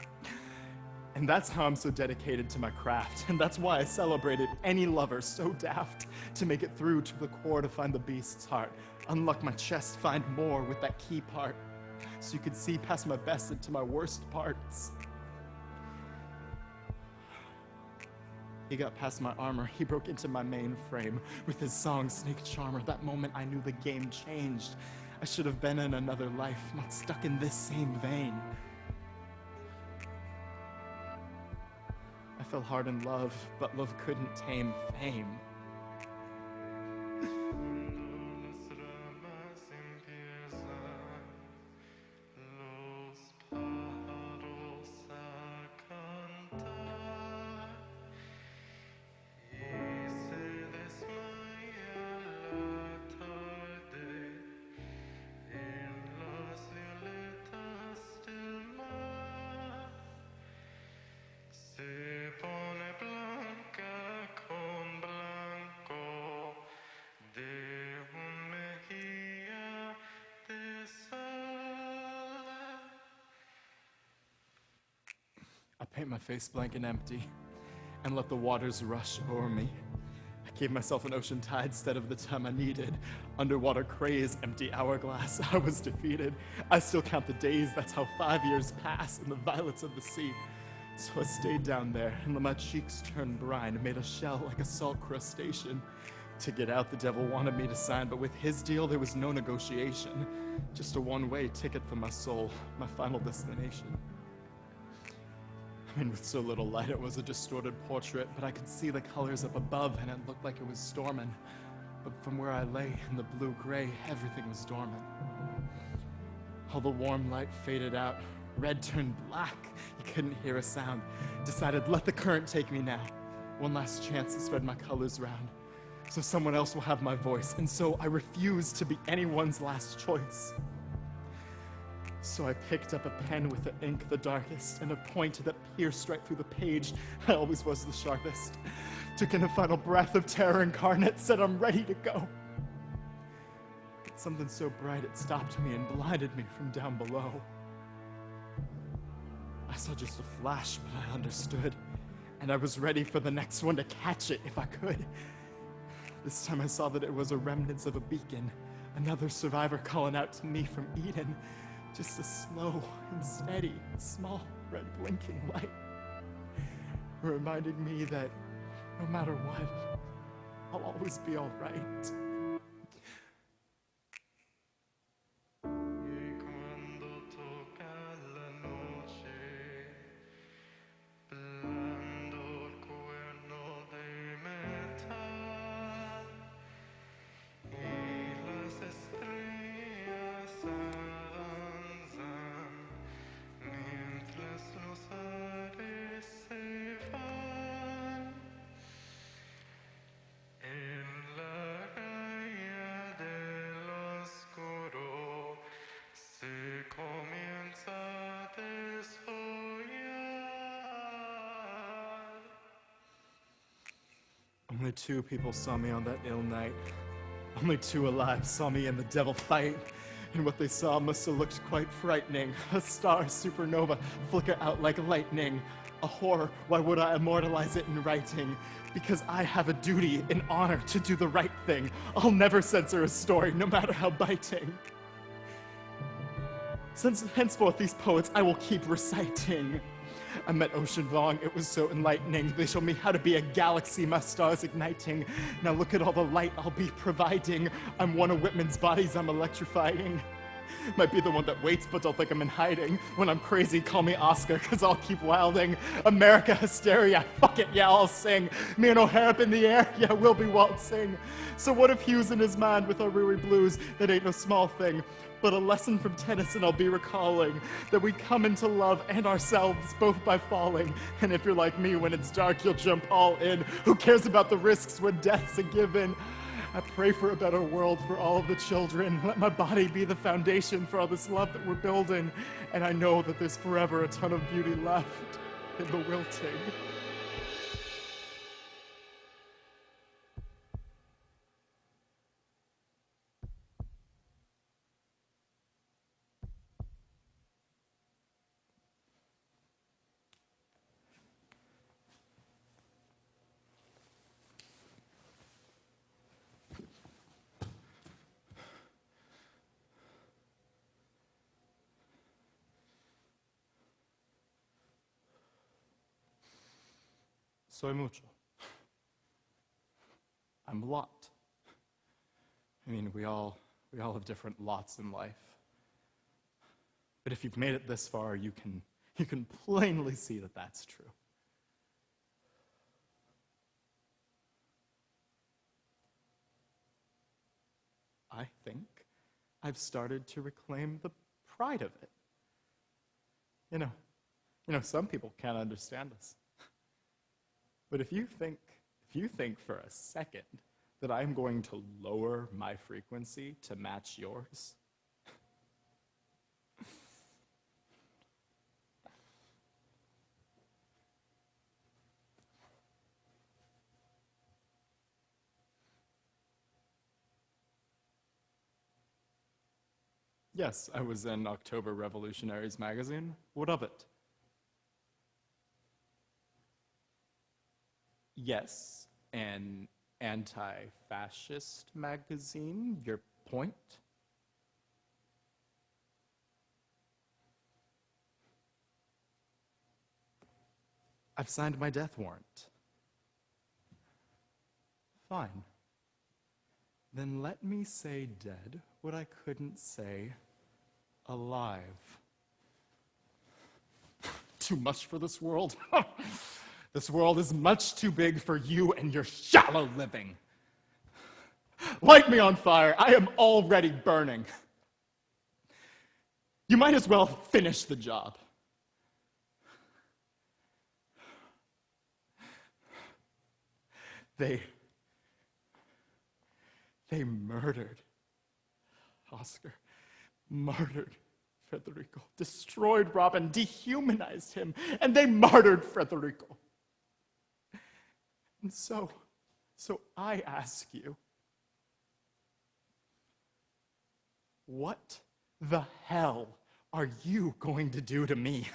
And that's how I'm so dedicated to my craft. And that's why I celebrated any lover so daft to make it through to the core to find the beast's heart. Unlock my chest, find more with that key part, so you could see past my best into my worst parts. He got past my armor, he broke into my mainframe with his song Snake Charmer. That moment I knew the game changed. I should have been in another life, not stuck in this same vein. I fell hard in love, but love couldn't tame fame. I paint my face blank and empty and let the waters rush o'er me. I gave myself an ocean tide instead of the time I needed. Underwater craze, empty hourglass, I was defeated. I still count the days, that's how 5 years pass in the violets of the sea. So I stayed down there and let my cheeks turn brine and made a shell like a salt crustacean. To get out, the devil wanted me to sign, but with his deal, there was no negotiation. Just a one-way ticket for my soul, my final destination. I mean, with so little light, it was a distorted portrait, but I could see the colors up above, and it looked like it was storming. But from where I lay in the blue-gray, everything was dormant. All the warm light faded out. Red turned black. You couldn't hear a sound. Decided, let the current take me now. One last chance to spread my colors round. So someone else will have my voice, and so I refuse to be anyone's last choice. So I picked up a pen with the ink the darkest and a point that pierced right through the page. I always was the sharpest. Took in a final breath of terror incarnate, said I'm ready to go. But something so bright it stopped me and blinded me from down below. I saw just a flash, but I understood. And I was ready for the next one to catch it if I could. This time I saw that it was a remnants of a beacon. Another survivor calling out to me from Eden. Just a slow and steady, small, red blinking light, reminding me that no matter what, I'll always be all right. Only 2 people saw me on that ill night. Only 2 alive saw me and the devil fight. And what they saw must have looked quite frightening. A star supernova flicker out like lightning. A horror, why would I immortalize it in writing? Because I have a duty, an honor to do the right thing. I'll never censor a story, no matter how biting. Since henceforth these poets I will keep reciting. I met Ocean Vuong, it was so enlightening. They showed me how to be a galaxy, my stars igniting. Now look at all the light I'll be providing. I'm one of Whitman's bodies I'm electrifying. Might be the one that waits, but don't think I'm in hiding. When I'm crazy, call me Oscar, cause I'll keep wilding. America hysteria, fuck it, yeah, I'll sing. Me and O'Hare up in the air, yeah, we'll be waltzing. So what if Hugh's in his mind with our Riri blues? That ain't no small thing. But a lesson from Tennyson I'll be recalling, that we come into love and ourselves both by falling. And if you're like me, when it's dark, you'll jump all in. Who cares about the risks when death's a given? I pray for a better world for all of the children. Let my body be the foundation for all this love that we're building. And I know that there's forever a ton of beauty left in the wilting. Soy mucho. I'm a lot. I mean, we all have different lots in life. But if you've made it this far, you can plainly see that that's true. I think I've started to reclaim the pride of it. You know, some people can't understand us. But if you think for a second that I'm going to lower my frequency to match yours, yes, I was in October Revolutionaries magazine. What of it? Yes, an anti-fascist magazine. Your point? I've signed my death warrant. Fine. Then let me say dead what I couldn't say alive. Too much for this world? This world is much too big for you and your shallow living. Light me on fire. I am already burning. You might as well finish the job. They murdered Oscar, murdered Federico, destroyed Robin, dehumanized him, and they martyred Federico. And so I ask you, what the hell are you going to do to me?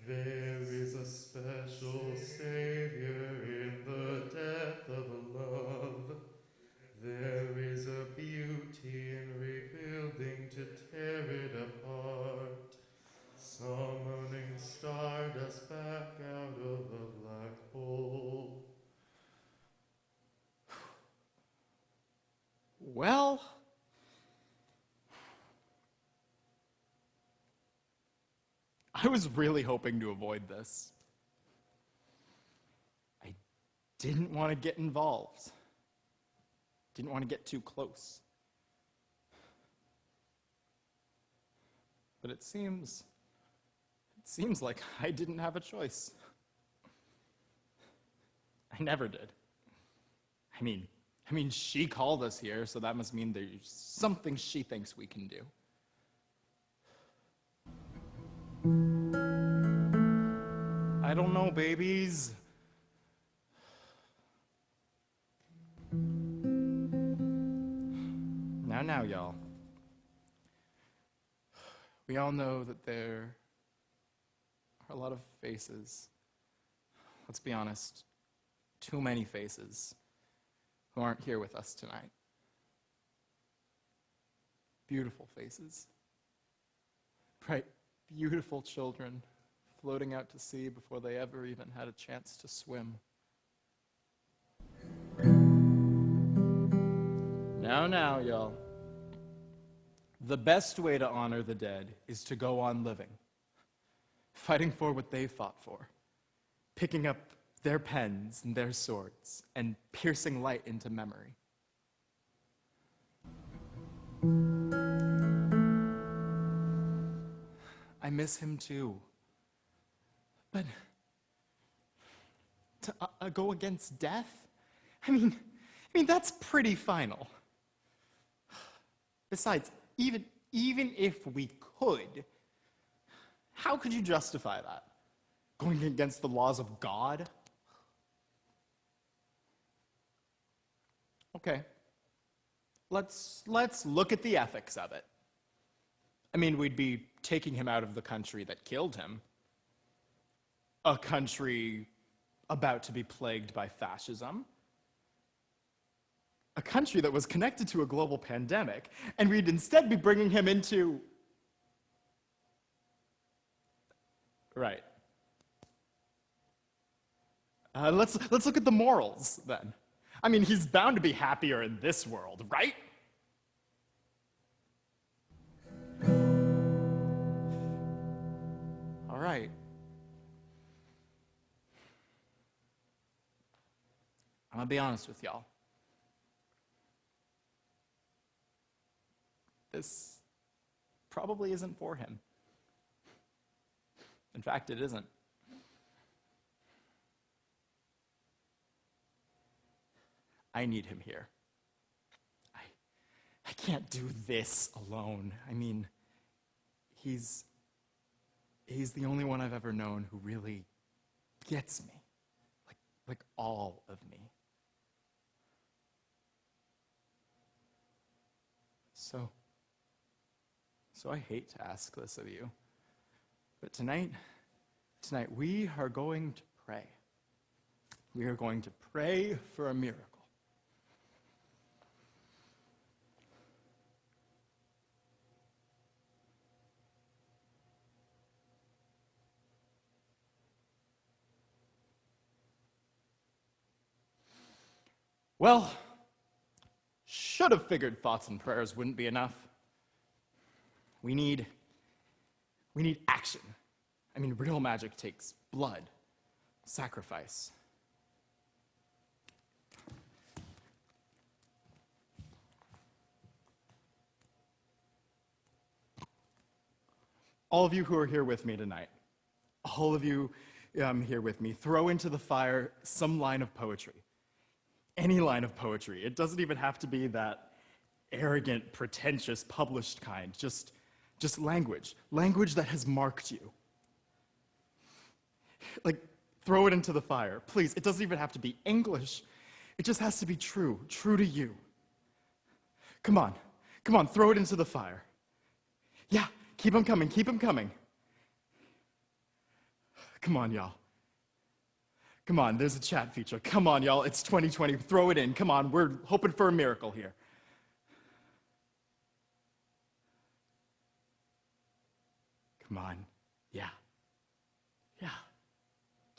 There is a special Savior in the death of a love. There is a beauty in rebuilding to tear it apart. Summoning stardust back out of a black hole. Well, I was really hoping to avoid this. I didn't want to get involved. Didn't want to get too close. But it seems like I didn't have a choice. I never did. I mean, she called us here, so that must mean there's something she thinks we can do. I don't know, babies. Now, y'all. We all know that there are a lot of faces. Let's be honest, too many faces who aren't here with us tonight. Beautiful faces. Bright, beautiful children floating out to sea before they ever even had a chance to swim. Now, y'all. The best way to honor the dead is to go on living, fighting for what they fought for, picking up their pens and their swords, and piercing light into memory. I miss him too. But to go against death? I mean, that's pretty final. Besides, even if we could, how could you justify that? Going against the laws of God? Okay. Let's look at the ethics of it. I mean, we'd be taking him out of the country that killed him. A country about to be plagued by fascism. A country that was connected to a global pandemic, and we'd instead be bringing him into... Right. Let's look at the morals, then. I mean, he's bound to be happier in this world, right? All right. I'm gonna be honest with y'all. This probably isn't for him. In fact, it isn't. I need him here. I can't do this alone. I mean, he's the only one I've ever known who really gets me. Like all of me. So I hate to ask this of you, but tonight we are going to pray. We are going to pray for a miracle. Well, should have figured thoughts and prayers wouldn't be enough. We need action. I mean, real magic takes blood, sacrifice. All of you who are here with me tonight, all of you here with me, throw into the fire some line of poetry. Any line of poetry. It doesn't even have to be that arrogant, pretentious, published kind. Just language. Language that has marked you. Like, throw it into the fire. Please, it doesn't even have to be English. It just has to be true to you. Come on, throw it into the fire. Yeah, keep them coming. Come on, y'all. Come on, there's a chat feature. Come on, y'all, it's 2020. Throw it in. Come on, we're hoping for a miracle here. Come on. Yeah. Yeah.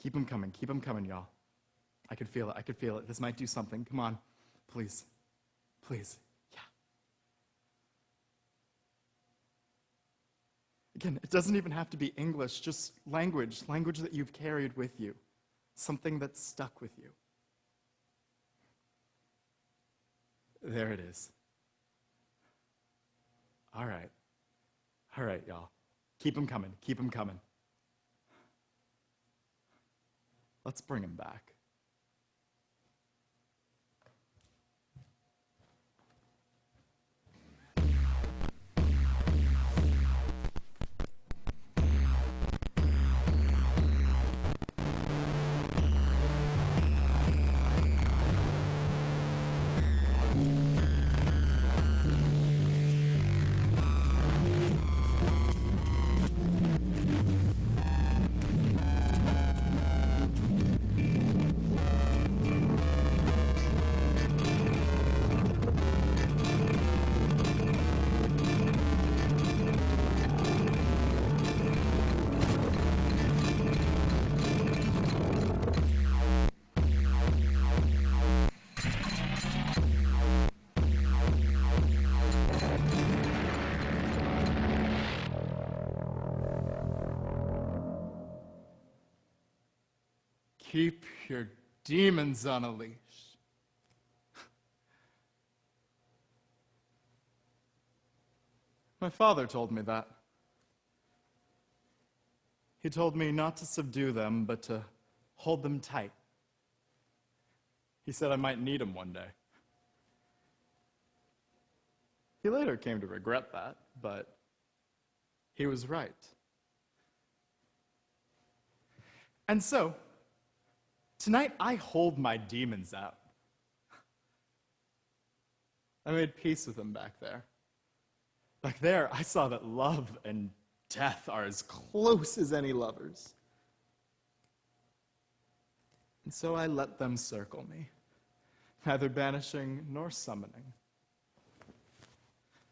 Keep them coming, y'all. I could feel it. This might do something. Come on. Please. Please. Yeah. Again, it doesn't even have to be English, just language that you've carried with you, something that's stuck with you. There it is. All right, y'all. Keep them coming. Let's bring them back. Keep your demons on a leash. My father told me that. He told me not to subdue them, but to hold them tight. He said I might need them one day. He later came to regret that, but he was right. And so, tonight, I hold my demons out. I made peace with them back there. Back there, I saw that love and death are as close as any lovers. And so I let them circle me, neither banishing nor summoning,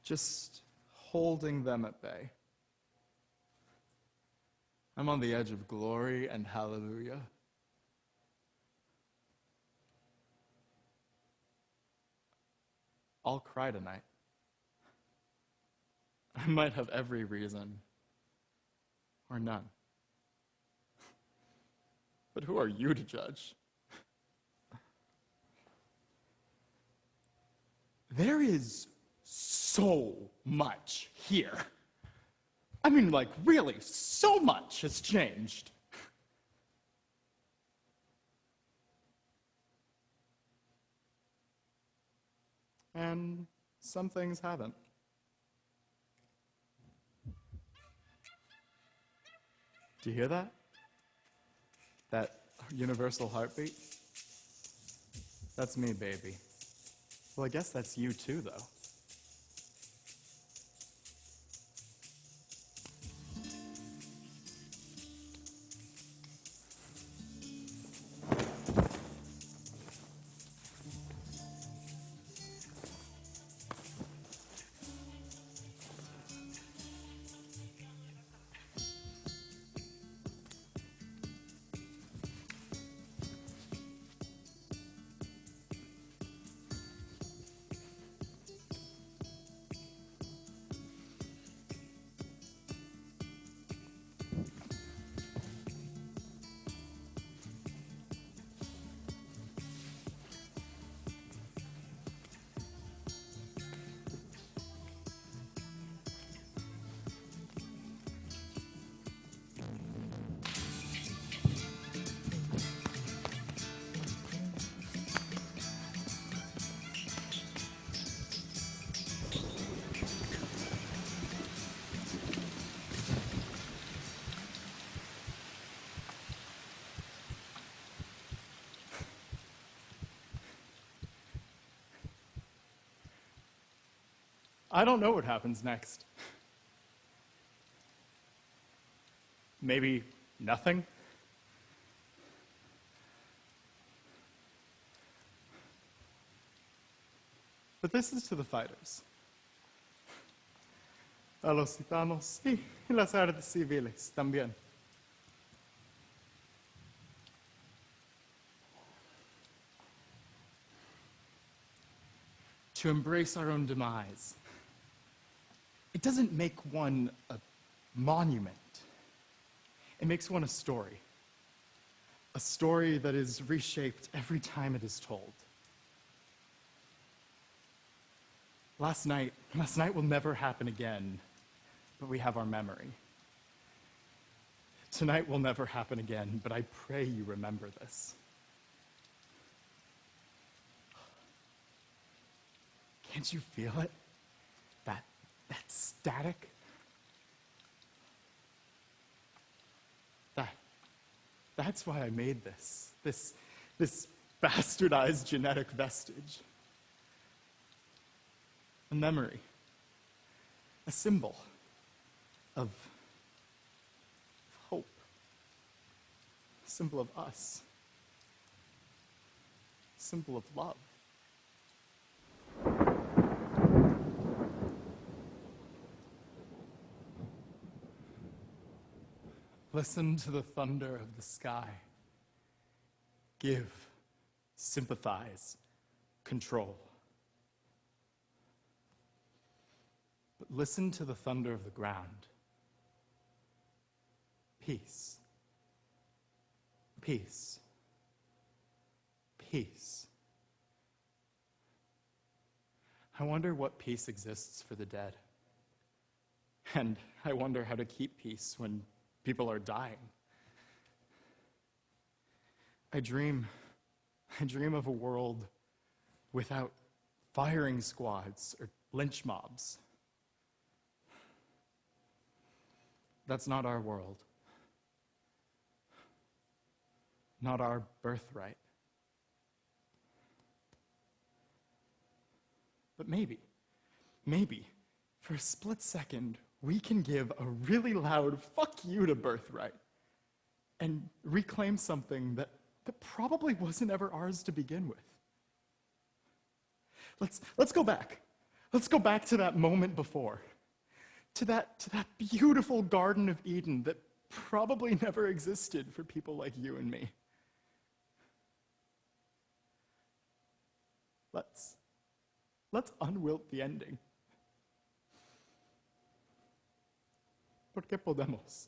just holding them at bay. I'm on the edge of glory and hallelujah. I'll cry tonight. I might have every reason, or none. But who are you to judge? There is so much here. I mean, like, really, so much has changed. And some things haven't. Do you hear that? That universal heartbeat? That's me, baby. Well, I guess that's you too, though. I don't know what happens next. Maybe nothing? But this is to the fighters. A los gitanos y las artes civiles también. To embrace our own demise. It doesn't make one a monument. It makes one a story. A story that is reshaped every time it is told. Last night will never happen again, but we have our memory. Tonight will never happen again, but I pray you remember this. Can't you feel it? That static? That's why I made this bastardized genetic vestige. A memory, a symbol of hope, a symbol of us, a symbol of love. Listen to the thunder of the sky. Give, sympathize, control. But listen to the thunder of the ground. Peace. Peace. Peace. I wonder what peace exists for the dead. And I wonder how to keep peace when people are dying. I dream of a world without firing squads or lynch mobs. That's not our world. Not our birthright. But maybe, for a split second, we can give a really loud fuck you to birthright and reclaim something that probably wasn't ever ours to begin with. Let's go back. Let's go back to that moment before. To that beautiful Garden of Eden that probably never existed for people like you and me. Let's unwilt the ending. Porque podemos.